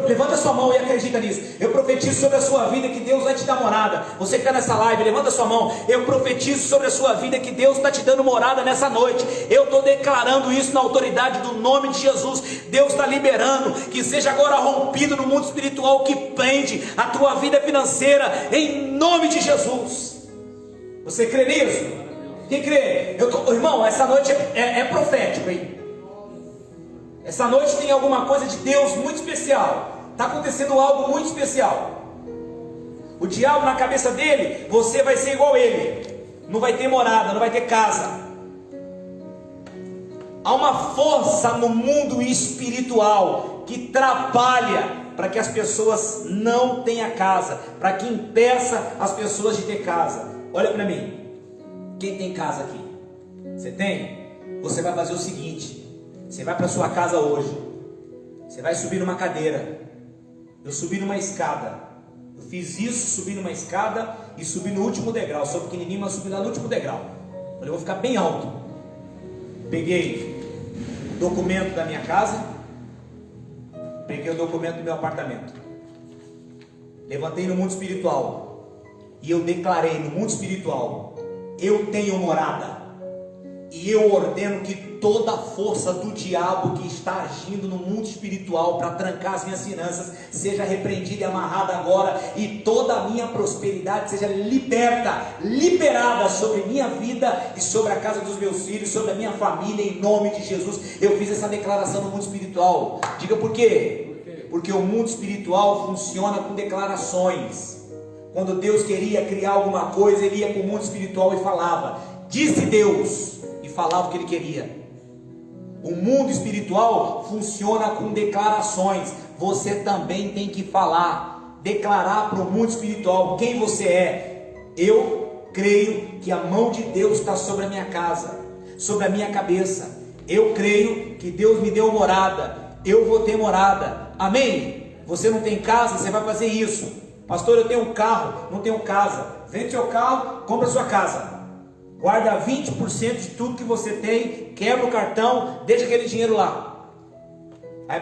Levanta sua mão e acredita nisso. Eu profetizo sobre a sua vida que Deus vai te dar morada. Você que está nessa live, levanta sua mão. Eu profetizo sobre a sua vida que Deus está te dando morada nessa noite. Eu estou declarando isso na autoridade do nome de Jesus. Deus está liberando que seja agora rompido no mundo espiritual que prende a tua vida financeira, em nome de Jesus. Você crê nisso? Quem crê? Irmão, essa noite é profético, hein? Essa noite tem alguma coisa de Deus muito especial. Está acontecendo algo muito especial. O diabo na cabeça dele, você vai ser igual ele. Não vai ter morada, não vai ter casa. Há uma força no mundo espiritual que trabalha para que as pessoas não tenham casa, para que impeça as pessoas de ter casa. Olha para mim. Quem tem casa aqui? Você tem? Você vai fazer o seguinte. Você vai para sua casa hoje. Você vai subir numa cadeira. Eu subi numa escada. Eu fiz isso, subi numa escada e subi no último degrau. Sou pequenininho, mas subi lá no último degrau. Falei, eu vou ficar bem alto. Peguei o documento da minha casa. Peguei o documento do meu apartamento. Levantei no mundo espiritual. E eu declarei no mundo espiritual: eu tenho morada. E eu ordeno que toda a força do diabo que está agindo no mundo espiritual para trancar as minhas finanças seja repreendida e amarrada agora, e toda a minha prosperidade seja liberada sobre minha vida e sobre a casa dos meus filhos, sobre a minha família, em nome de Jesus. Eu fiz essa declaração no mundo espiritual. Diga por quê? Porque o mundo espiritual funciona com declarações. Quando Deus queria criar alguma coisa, ele ia para o mundo espiritual e falava, disse Deus, e falava o que ele queria. O mundo espiritual funciona com declarações. Você também tem que falar, declarar para o mundo espiritual quem você é. Eu creio que a mão de Deus está sobre a minha casa, sobre a minha cabeça. Eu creio que Deus me deu morada. Eu vou ter morada. Amém? Você não tem casa, você vai fazer isso. Pastor, eu tenho um carro, não tenho casa. Vende seu carro, compra sua casa. Guarda 20% de tudo que você tem, quebra o cartão, deixa aquele dinheiro lá. Aí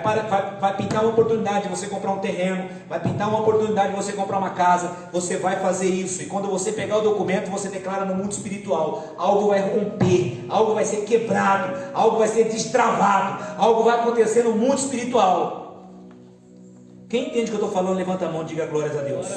vai pintar uma oportunidade de você comprar um terreno, vai pintar uma oportunidade de você comprar uma casa. Você vai fazer isso, e quando você pegar o documento, você declara no mundo espiritual. Algo vai romper, algo vai ser quebrado, algo vai ser destravado, algo vai acontecer no mundo espiritual. Quem entende o que eu estou falando, levanta a mão e diga glórias a Deus.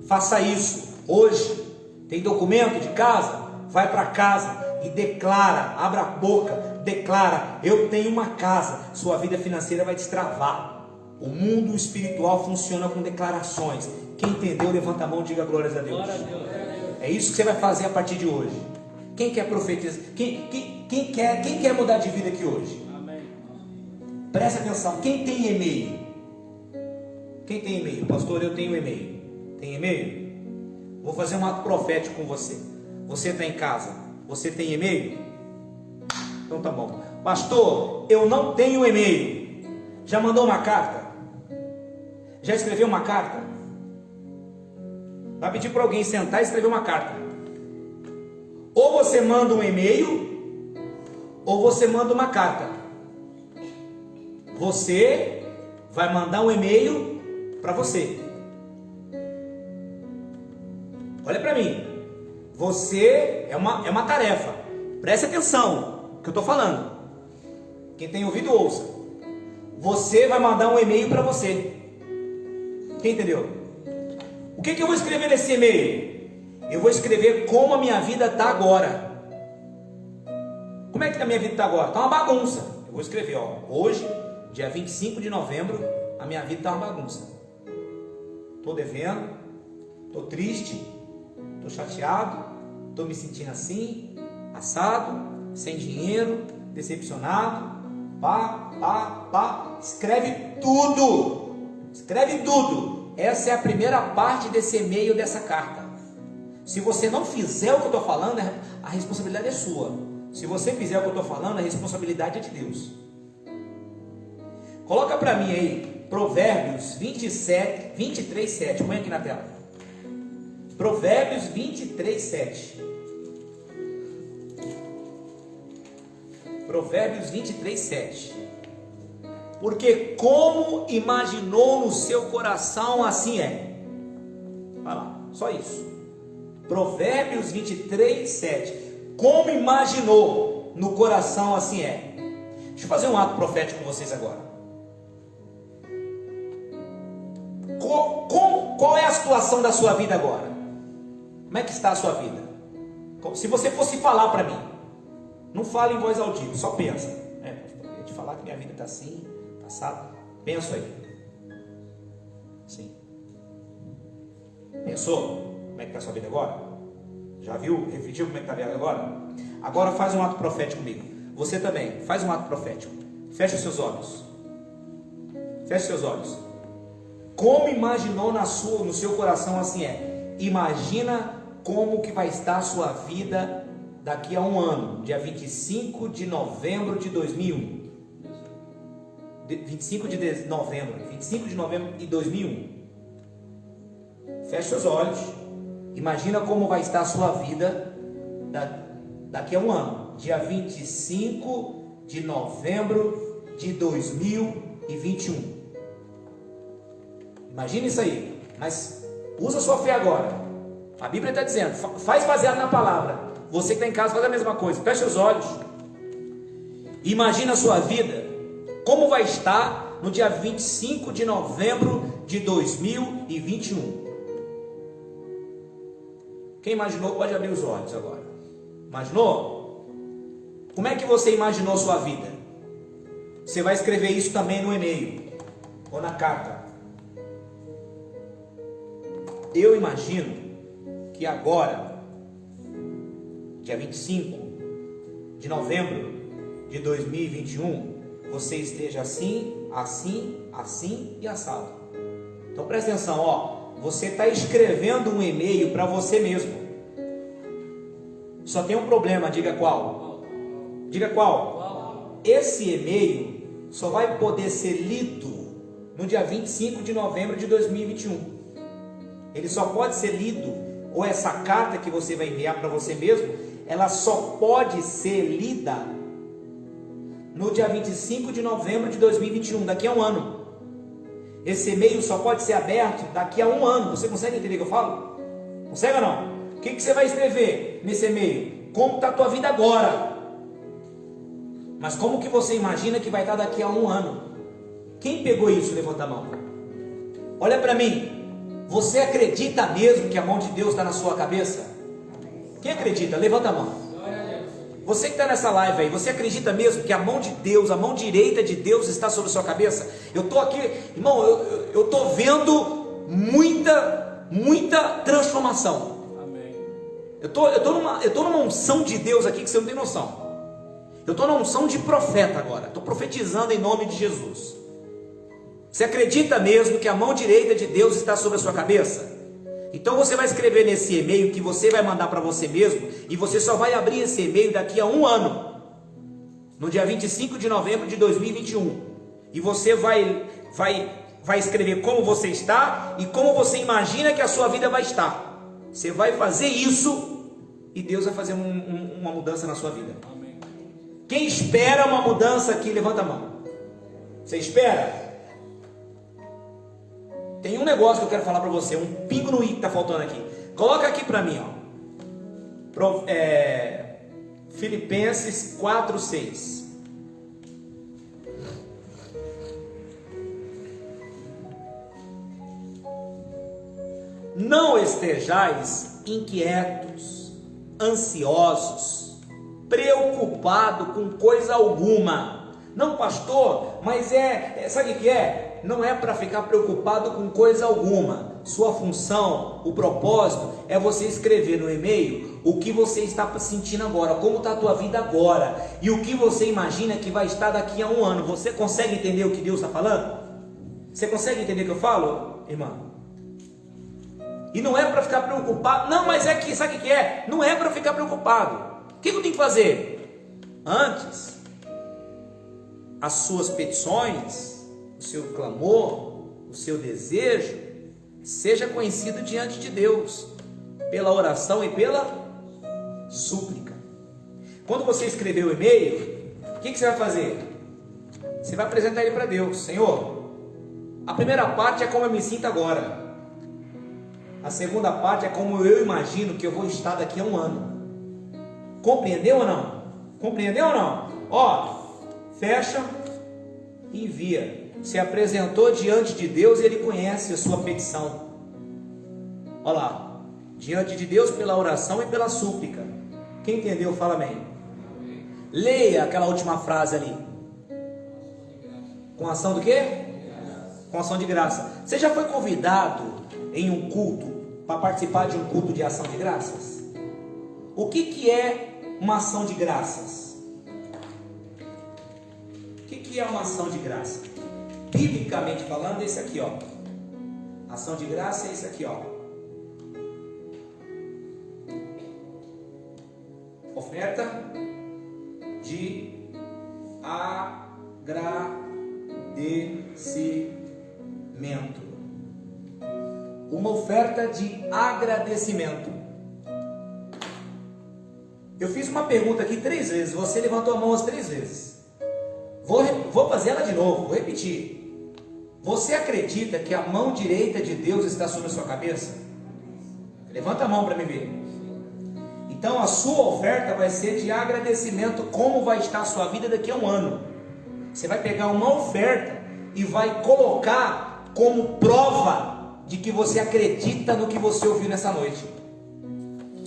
Faça isso hoje. Tem documento de casa? Vai para casa e declara, abra a boca, declara, eu tenho uma casa. Sua vida financeira vai destravar. O mundo espiritual funciona com declarações. Quem entendeu, levanta a mão e diga glórias a Deus. É isso que você vai fazer a partir de hoje. Quem quer profetizar? Quem quer mudar de vida aqui hoje? Presta atenção. Quem tem e-mail? Quem tem e-mail? Pastor, eu tenho e-mail. Tem e-mail? Vou fazer um ato profético com você. Você está em casa? Você tem e-mail? Então tá bom. Pastor, eu não tenho e-mail. Já mandou uma carta? Já escreveu uma carta? Vai pedir para alguém sentar e escrever uma carta. Ou você manda um e-mail, ou você manda uma carta. Você vai mandar um e-mail para você. Olha para mim, você é uma tarefa. Preste atenção no que eu estou falando. Quem tem ouvido, ouça. Você vai mandar um e-mail para você. Quem entendeu? O que eu vou escrever nesse e-mail? Eu vou escrever como a minha vida está agora. Como é que a minha vida está agora? Está uma bagunça. Eu vou escrever, hoje, dia 25 de novembro, a minha vida está uma bagunça. Estou devendo, estou triste, estou chateado, estou me sentindo assim, assado, sem dinheiro, decepcionado, pá. escreve tudo. Escreve tudo. Essa é a primeira parte desse e-mail, dessa carta. Se você não fizer o que eu estou falando, a responsabilidade é sua. Se você fizer o que eu estou falando, a responsabilidade é de Deus. Coloca para mim aí, Provérbios 23, 7. Põe aqui na tela. Provérbios 23, 7. Provérbios 23, 7. Porque como imaginou no seu coração, assim é. Vai lá, só isso. Provérbios 23, 7. Como imaginou no coração, assim é. Deixa eu fazer um ato profético com vocês agora. Qual é a situação da sua vida agora? Como é que está a sua vida? Se você fosse falar para mim, não fale em voz audível, só pensa. Eu ia te falar que minha vida está assim, passado. Pensa aí. Sim. Pensou? Como é que está a sua vida agora? Já viu? Refletiu como é que está a vida agora? Agora faz um ato profético comigo. Você também, faz um ato profético. Fecha os seus olhos. Fecha os seus olhos. Como imaginou no seu coração, assim é. Imagina como que vai estar a sua vida daqui a um ano, dia 25 de novembro de 2001. 25 de novembro de 2001. Feche seus olhos. Imagina como vai estar a sua vida daqui a um ano, dia 25 de novembro de 2021. Imagina isso aí. Mas usa a sua fé agora. A Bíblia está dizendo, faz baseado na palavra. Você que está em casa, faz a mesma coisa. Feche os olhos. Imagina a sua vida, como vai estar no dia 25 de novembro de 2021. Quem imaginou, pode abrir os olhos agora. Imaginou? Como é que você imaginou sua vida? Você vai escrever isso também no e-mail ou na carta. Eu imagino que agora, dia 25 de novembro de 2021, você esteja assim, assim, assim e assado. Então presta atenção, ó. Você está escrevendo um e-mail para você mesmo. Só tem um problema, diga qual? Diga qual? Esse e-mail só vai poder ser lido no dia 25 de novembro de 2021. Ele só pode ser lido, ou essa carta que você vai enviar para você mesmo, ela só pode ser lida no dia 25 de novembro de 2021, daqui a um ano. Esse e-mail só pode ser aberto daqui a um ano. Você consegue entender o que eu falo? Consegue ou não? O que você vai escrever nesse e-mail? Como está a tua vida agora? Mas como que você imagina que vai estar daqui a um ano? Quem pegou isso? Levanta a mão. Olha para mim. Você acredita mesmo que a mão de Deus está na sua cabeça? Quem acredita? Levanta a mão. Você que está nessa live aí, você acredita mesmo que a mão de Deus, a mão direita de Deus está sobre a sua cabeça? Eu estou aqui, irmão, eu estou vendo muita transformação. Amém. Eu estou numa unção de Deus aqui que você não tem noção. Eu estou numa unção de profeta agora. Estou profetizando em nome de Jesus. Você acredita mesmo que a mão direita de Deus está sobre a sua cabeça? Então você vai escrever nesse e-mail que você vai mandar para você mesmo, e você só vai abrir esse e-mail daqui a um ano, no dia 25 de novembro de 2021. E você vai escrever como você está e como você imagina que a sua vida vai estar. Você vai fazer isso e Deus vai fazer uma mudança na sua vida. Amém. Quem espera uma mudança aqui, levanta a mão. Você espera? Tem um negócio que eu quero falar para você, um pingo no i que está faltando aqui. Coloca aqui para mim, ó. Filipenses 4:6. Não estejais inquietos, ansiosos, preocupados com coisa alguma. Não, pastor, mas sabe o que é? não é para ficar preocupado com coisa alguma. Sua função, o propósito é você escrever no e-mail o que você está sentindo agora, como está a tua vida agora e o que você imagina que vai estar daqui a um ano. Você consegue entender o que Deus está falando? Você consegue entender o que eu falo, irmã? E não é para ficar preocupado. Não, mas é que, sabe o que é? Não é para ficar preocupado. O que eu tenho que fazer? Antes, as suas petições, o seu clamor, o seu desejo, seja conhecido diante de Deus, pela oração e pela súplica. Quando você escrever o e-mail, o que você vai fazer? Você vai apresentar ele para Deus. Senhor, a primeira parte é como eu me sinto agora. A segunda parte é como eu imagino que eu vou estar daqui a um ano. Compreendeu ou não? Compreendeu ou não? Ó, fecha e envia. Se apresentou diante de Deus, Ele conhece a sua petição. Olha lá, diante de Deus pela oração e pela súplica. Quem entendeu, fala amém. Leia aquela última frase ali. Com ação do quê? Com ação de graça. Você já foi convidado em um culto, para participar de um culto de ação de graças? O que é uma ação de graças? O que é uma ação de graça? Biblicamente falando, é esse aqui, ó. Ação de graça é esse aqui, ó. Oferta de agradecimento. Uma oferta de agradecimento. Eu fiz uma pergunta aqui 3 vezes. Você levantou a mão as 3 vezes. Vou fazer ela de novo, vou repetir. Você acredita que a mão direita de Deus está sobre a sua cabeça? Levanta a mão para me ver. Então a sua oferta vai ser de agradecimento. Como vai estar a sua vida daqui a um ano? Você vai pegar uma oferta e vai colocar como prova de que você acredita no que você ouviu nessa noite.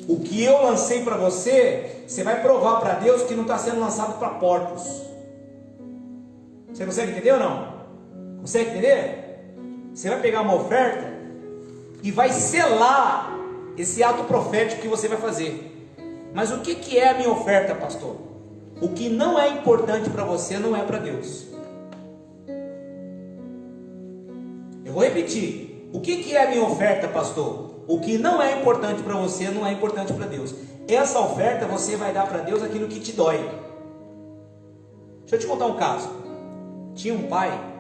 O que eu lancei para você, você vai provar para Deus que não está sendo lançado para porcos. Você consegue entender ou não? Consegue entender? Você vai pegar uma oferta e vai selar esse ato profético que você vai fazer. Mas o que é a minha oferta, pastor? O que não é importante para você não é para Deus. Eu vou repetir. O que é a minha oferta, pastor? O que não é importante para você não é importante para Deus. Essa oferta você vai dar para Deus aquilo que te dói. Deixa eu te contar um caso. Tinha um pai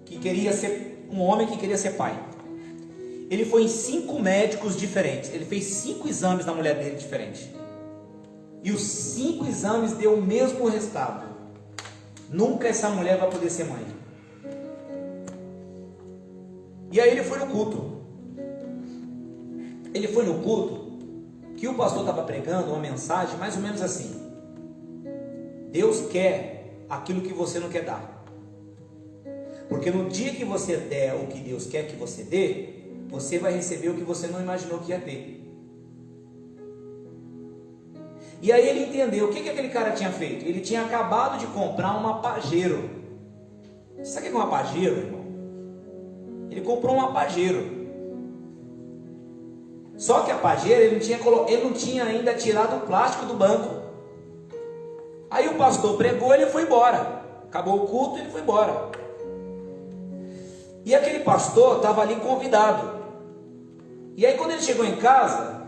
que queria ser, um homem que queria ser pai. Ele foi em 5 médicos diferentes. Ele fez 5 exames na mulher dele diferentes. E os 5 exames deu o mesmo resultado. Nunca essa mulher vai poder ser mãe. E aí ele foi no culto. Ele foi no culto que o pastor estava pregando uma mensagem mais ou menos assim: Deus quer aquilo que você não quer dar. Porque no dia que você der o que Deus quer que você dê, você vai receber o que você não imaginou que ia ter. E aí ele entendeu o que aquele cara tinha feito. Ele tinha acabado de comprar uma Pajero. Sabe o que é uma Pajero, irmão? Ele comprou uma Pajero. Só que a Pajero ele não tinha ainda tirado o plástico do banco. Aí o pastor pregou, ele foi embora. Acabou o culto, ele foi embora. E aquele pastor estava ali convidado. E aí quando ele chegou em casa,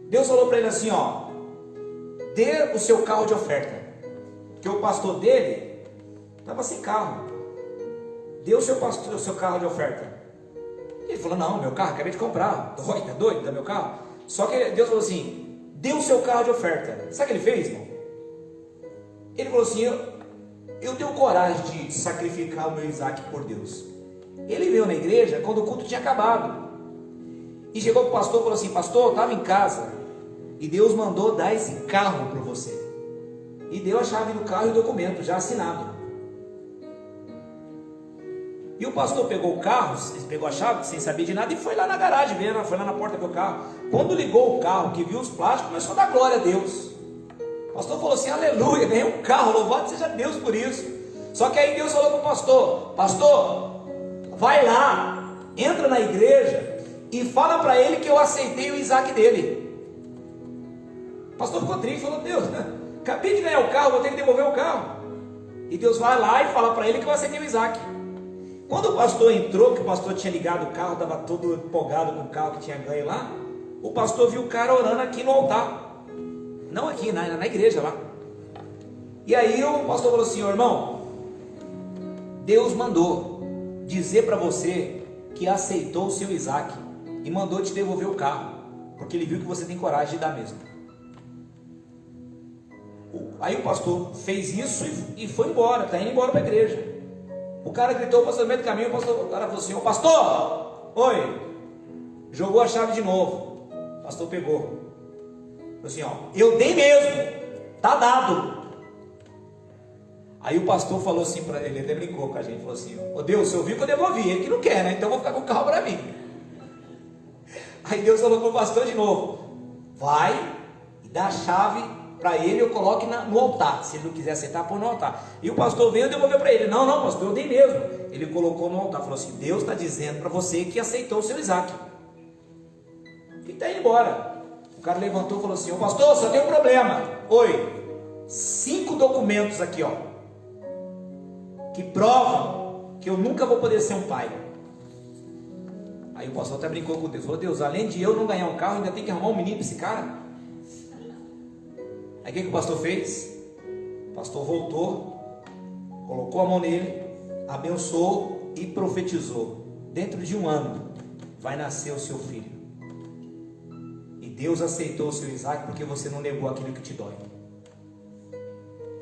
Deus falou para ele assim, ó: dê o seu carro de oferta. Porque o pastor dele estava sem carro. Dê o seu carro de oferta. Ele falou: não, meu carro, acabei de comprar. Tá doido? Dá meu carro? Só que Deus falou assim: dê o seu carro de oferta. Sabe o que ele fez, irmão? Ele falou assim: eu tenho coragem de sacrificar o meu Isaac por Deus. Ele veio na igreja quando o culto tinha acabado. E chegou para o pastor e falou assim: pastor, eu estava em casa e Deus mandou dar esse carro para você. E deu a chave do carro e o documento já assinado. E o pastor pegou o carro, pegou a chave sem saber de nada e foi lá na garagem, foi lá na porta do carro. Quando ligou o carro, que viu os plásticos, começou a dar glória a Deus. O pastor falou assim: aleluia, ganhei um carro, louvado seja Deus por isso. Só que aí Deus falou para o pastor: pastor, vai lá, entra na igreja e fala para ele que eu aceitei o Isaac dele. O pastor ficou triste, falou: Deus, acabei de ganhar o carro, vou ter que devolver o carro. E Deus vai lá e fala para ele que eu aceitei o Isaac. Quando o pastor entrou, que o pastor tinha ligado o carro, estava todo empolgado com o carro que tinha ganho lá, o pastor viu o cara orando aqui no altar, não aqui, na igreja lá. E aí o pastor falou assim: irmão, Deus mandou dizer para você que aceitou o seu Isaac e mandou te devolver o carro, porque ele viu que você tem coragem de dar mesmo. Aí o pastor fez isso e foi embora, está indo embora para a igreja. O cara gritou, o pastor no meio do caminho, o cara falou assim: ô pastor, oi, jogou a chave de novo. O pastor pegou, falou assim: ó, eu dei mesmo, tá dado. Aí o pastor falou assim para ele, até brincou com a gente, falou assim: ô Deus, você ouviu que eu devolvi, ele que não quer, né? Então eu vou ficar com o carro para mim. Aí Deus falou para o pastor de novo: vai e dá a chave para ele, eu coloque no altar. Se ele não quiser aceitar, põe no altar. E o pastor veio e devolveu para ele: não, pastor, eu dei mesmo. Ele colocou no altar, falou assim: Deus está dizendo para você que aceitou o seu Isaac. E está indo embora. O cara levantou e falou assim: ô pastor, só tem um problema. Oi, 5 documentos aqui, ó, que provam que eu nunca vou poder ser um pai. Aí o pastor até brincou com Deus, falou: Deus, além de eu não ganhar um carro, ainda tem que arrumar um menino para esse cara. Aí o que o pastor fez? O pastor voltou, colocou a mão nele, abençoou e profetizou: dentro de 1 ano vai nascer o seu filho. E Deus aceitou o seu Isaac porque você não negou aquilo que te dói.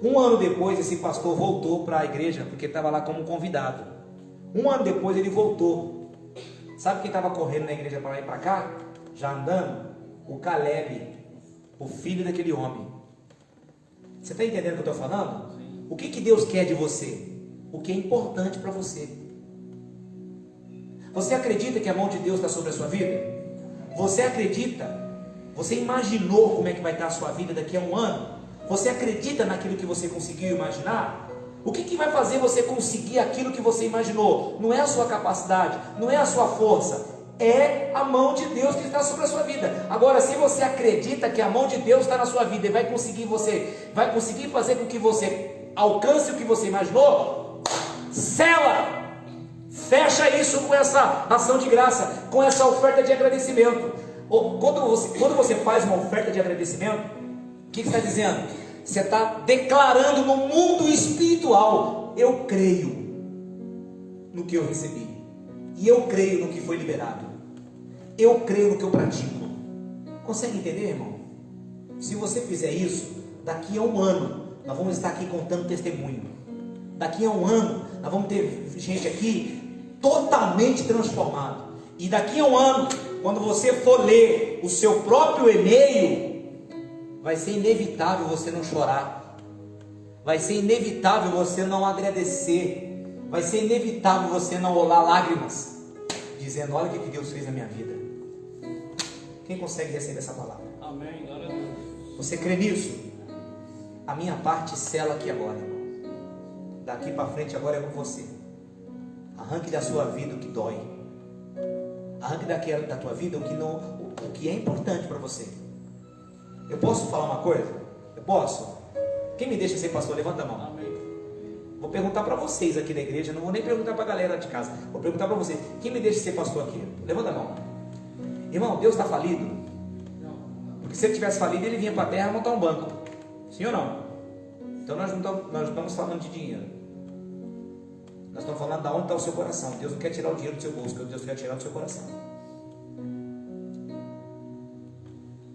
1 ano depois, esse pastor voltou para a igreja, porque estava lá como convidado. 1 ano depois ele voltou. Sabe quem estava correndo na igreja para lá e para cá? Já andando? O Caleb, o filho daquele homem. Você está entendendo o que eu estou falando? O que Deus quer de você? O que é importante para você. Você acredita que a mão de Deus está sobre a sua vida? Você acredita? Você imaginou como é que vai estar a sua vida daqui a 1 ano? Você acredita naquilo que você conseguiu imaginar? O que vai fazer você conseguir aquilo que você imaginou? Não é a sua capacidade, não é a sua força, é a mão de Deus que está sobre a sua vida. Agora, se você acredita que a mão de Deus está na sua vida e vai conseguir fazer com que você alcance o que você imaginou, sela, fecha isso com essa ação de graça, com essa oferta de agradecimento. Quando você faz uma oferta de agradecimento, o que está dizendo? Você está declarando no mundo espiritual: eu creio no que eu recebi, e eu creio no que foi liberado, eu creio no que eu pratico. Consegue entender, irmão? Se você fizer isso, daqui a 1 ano nós vamos estar aqui contando testemunho. Daqui a 1 ano nós vamos ter gente aqui totalmente transformado. E daqui a 1 ano, quando você for ler o seu próprio e-mail, vai ser inevitável você não chorar, vai ser inevitável você não agradecer, vai ser inevitável você não rolar lágrimas, dizendo: olha o que Deus fez na minha vida. Quem consegue receber essa palavra? Amém, glória a Deus. Você crê nisso? A minha parte sela aqui agora, irmão. Daqui para frente agora é com você. Arranque da sua vida o que dói, arranque da tua vida o que é importante para você. Eu posso falar uma coisa? Eu posso? Quem me deixa ser pastor? Levanta a mão. Amém. Vou perguntar para vocês aqui da igreja. Não vou nem perguntar para a galera de casa. Vou perguntar para vocês. Quem me deixa ser pastor aqui? Levanta a mão. Irmão, Deus está falido? Não. Porque se ele tivesse falido, ele vinha para a terra montar um banco. Sim ou não? Então nós não estamos falando de dinheiro. Nós estamos falando de onde está o seu coração. Deus não quer tirar o dinheiro do seu bolso, Deus quer tirar do seu coração.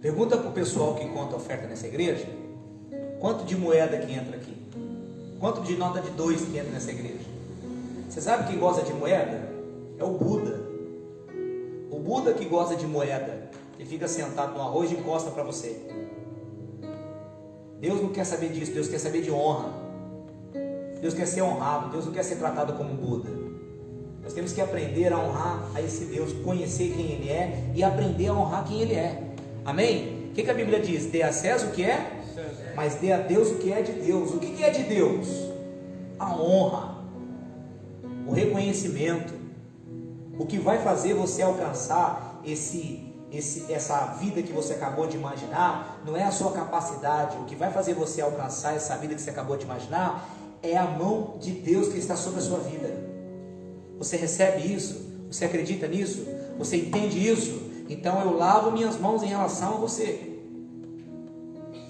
Pergunta para o pessoal que conta oferta nessa igreja: quanto de moeda que entra aqui? Quanto de nota de 2 que entra nessa igreja? Você sabe quem gosta de moeda? É o Buda. O Buda que gosta de moeda, ele fica sentado no arroz e encosta para você. Deus não quer saber disso. Deus quer saber de honra. Deus quer ser honrado. Deus não quer ser tratado como Buda. Nós temos que aprender a honrar a esse Deus, conhecer quem Ele é e aprender a honrar quem Ele é. Amém? O que a Bíblia diz? Dê a César o que é, mas dê a Deus o que é de Deus. O que é de Deus? a honra, o reconhecimento. O que vai fazer você alcançar essa vida que você acabou de imaginar, não é a sua capacidade. O que vai fazer você alcançar essa vida que você acabou de imaginar é a mão de Deus que está sobre a sua vida. Você recebe isso? Você acredita nisso? Você entende isso? Então eu lavo minhas mãos em relação a você.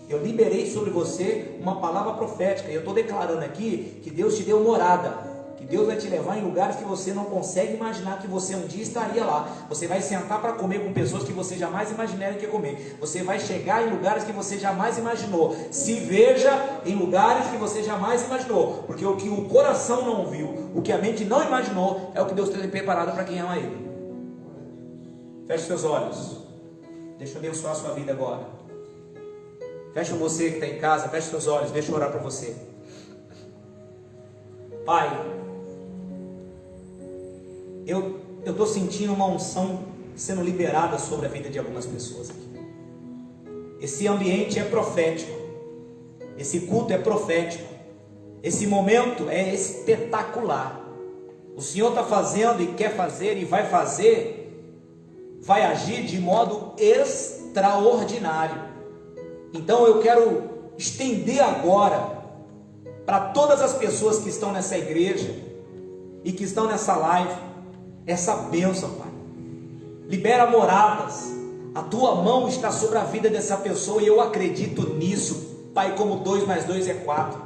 Eu liberei sobre você uma palavra profética, e eu estou declarando aqui que Deus te deu morada, que Deus vai te levar em lugares que você não consegue imaginar que você um dia estaria lá. Você vai sentar para comer com pessoas que você jamais imaginaria que ia comer. Você vai chegar em lugares que você jamais imaginou. Se veja em lugares que você jamais imaginou, porque o que o coração não viu, o que a mente não imaginou, é o que Deus tem preparado para quem ama Ele. Feche seus olhos. Deixa eu abençoar a sua vida agora. Feche você que está em casa, feche seus olhos, deixa eu orar para você. Pai, eu estou sentindo uma unção sendo liberada sobre a vida de algumas pessoas aqui. Esse ambiente é profético, esse culto é profético, esse momento é espetacular. O Senhor está fazendo e quer fazer e vai fazer, vai agir de modo extraordinário. Então eu quero estender agora para todas as pessoas que estão nessa igreja e que estão nessa live, essa bênção, Pai. Libera moradas. A tua mão está sobre a vida dessa pessoa e eu acredito nisso, Pai, como 2 mais 2 é 4.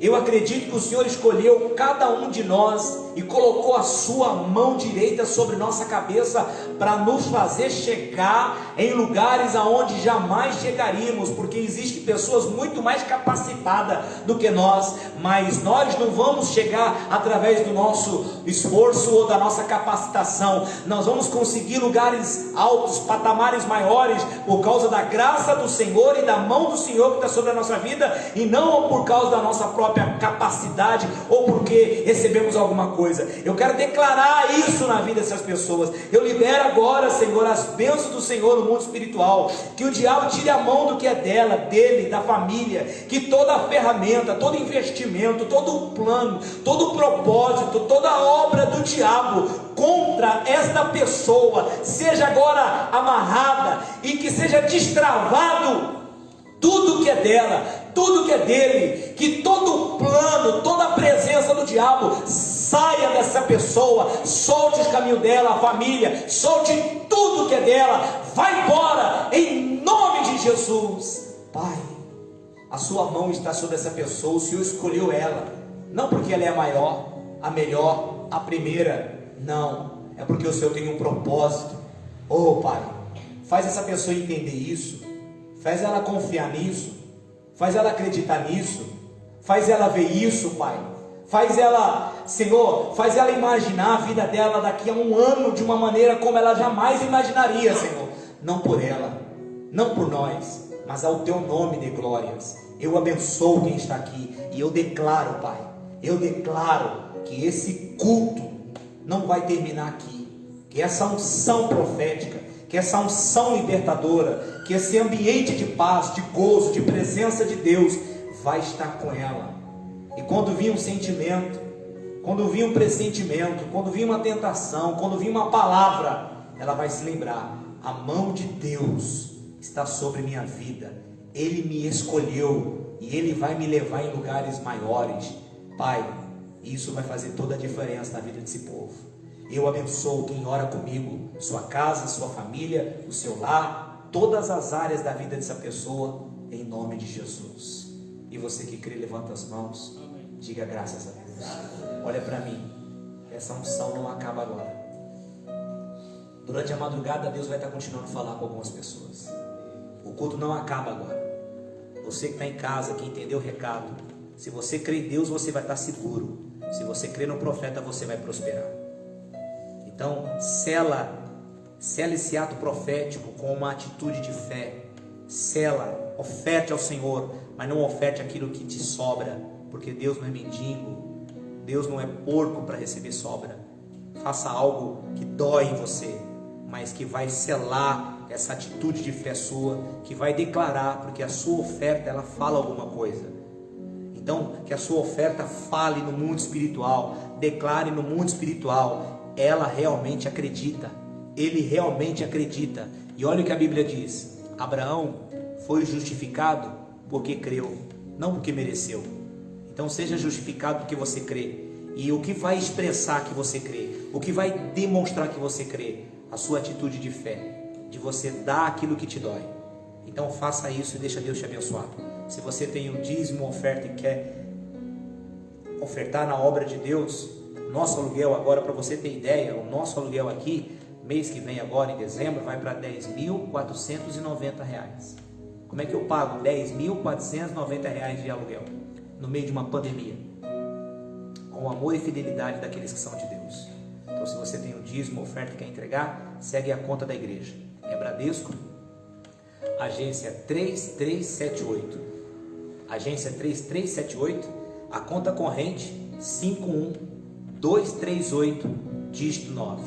Eu acredito que o Senhor escolheu cada um de nós e colocou a sua mão direita sobre nossa cabeça para nos fazer chegar em lugares aonde jamais chegaríamos, porque existem pessoas muito mais capacitadas do que nós, mas nós não vamos chegar através do nosso esforço ou da nossa capacitação. Nós vamos conseguir lugares altos, patamares maiores, por causa da graça do Senhor e da mão do Senhor que está sobre a nossa vida, e não por causa da nossa própria capacidade ou porque recebemos alguma coisa. Eu quero declarar isso na vida dessas pessoas. Eu libero agora, Senhor, as bênçãos do Senhor no mundo espiritual, que o diabo tire a mão do que é dela, dele, da família, que toda a ferramenta, todo investimento, todo o plano, todo o propósito, toda a obra do diabo contra esta pessoa seja agora amarrada e que seja destravado tudo que é dela, tudo que é dele, que todo o plano, toda a presença do diabo saia dessa pessoa, solte os caminhos dela, a família, solte tudo que é dela, vai embora, em nome de Jesus. Pai, a sua mão está sobre essa pessoa, o Senhor escolheu ela, não porque ela é a maior, a melhor, a primeira, não, é porque o Senhor tem um propósito. Oh Pai, faz essa pessoa entender isso, faz ela confiar nisso, faz ela acreditar nisso, faz ela ver isso, Pai, faz ela, Senhor, faz ela imaginar a vida dela daqui a um ano de uma maneira como ela jamais imaginaria, Senhor, não por ela, não por nós, mas ao Teu nome de glórias. Eu abençoo quem está aqui, e eu declaro, Pai, eu declaro que esse culto não vai terminar aqui, que essa unção profética, que essa unção libertadora, que esse ambiente de paz, de gozo, de presença de Deus vai estar com ela. E quando vir um sentimento, quando vir um pressentimento, quando vir uma tentação, quando vir uma palavra, ela vai se lembrar: a mão de Deus está sobre minha vida, Ele me escolheu e Ele vai me levar em lugares maiores. Pai, isso vai fazer toda a diferença na vida desse povo. Eu abençoo quem ora comigo, sua casa, sua família, o seu lar, todas as áreas da vida dessa pessoa, em nome de Jesus. E você que crê, levanta as mãos, diga graças a Deus. Olha para mim, essa unção não acaba agora. Durante a madrugada Deus vai estar continuando a falar com algumas pessoas. O culto não acaba agora. Você que está em casa, que entendeu o recado, se você crê em Deus, você vai estar seguro. Se você crê no profeta, você vai prosperar. Então, sela esse ato profético com uma atitude de fé. Sela, oferte ao Senhor, mas não oferte aquilo que te sobra, porque Deus não é mendigo, Deus não é porco para receber sobra. Faça algo que dói em você, mas que vai selar essa atitude de fé sua, que vai declarar, porque a sua oferta ela fala alguma coisa. Então, que a sua oferta fale no mundo espiritual, declare no mundo espiritual, ela realmente acredita, ele realmente acredita. E olha o que a Bíblia diz: Abraão foi justificado porque creu, não porque mereceu. Então seja justificado porque você crê. E o que vai expressar que você crê, o que vai demonstrar que você crê? A sua atitude de fé, de você dar aquilo que te dói. Então faça isso e deixa Deus te abençoar. Se você tem um dízimo, oferta e quer ofertar na obra de Deus, nosso aluguel agora, para você ter ideia, o nosso aluguel aqui, mês que vem agora em dezembro, vai para R$10.490. Como é que eu pago R$10.490 de aluguel no meio de uma pandemia? Com o amor e fidelidade daqueles que são de Deus. Então, se você tem um dízimo, oferta e quer entregar, segue a conta da igreja. É Bradesco, agência 3378. Agência 3378, a conta corrente 51238, dígito 9.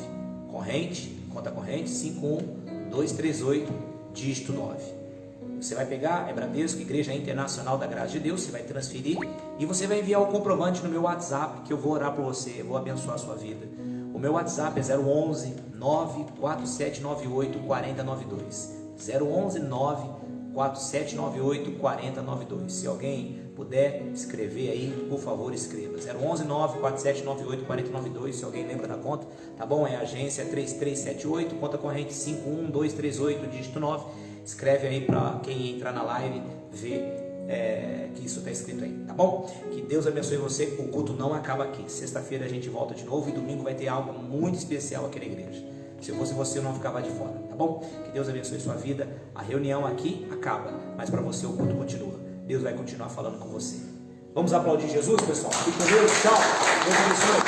Conta corrente 51238, dígito 9. Você vai pegar, é Bradesco, Igreja Internacional da Graça de Deus, você vai transferir e você vai enviar o comprovante no meu WhatsApp, que eu vou orar por você, eu vou abençoar a sua vida. O meu WhatsApp é 011 94798 4092. 011 94798 4092. Se alguém puder escrever aí, por favor, escreva. 011 94798 4092. Se alguém lembra da conta, tá bom? É agência 3378, conta corrente 51238, dígito 9. Escreve aí para quem entrar na live ver que isso está escrito aí, tá bom? Que Deus abençoe você. O culto não acaba aqui. Sexta-feira a gente volta de novo e domingo vai ter algo muito especial aqui na igreja. Se eu fosse você, eu não ficava de fora, tá bom? Que Deus abençoe sua vida. A reunião aqui acaba, mas para você o culto continua. Deus vai continuar falando com você. Vamos aplaudir Jesus, pessoal. Fique com Deus. Tchau. Deus abençoe.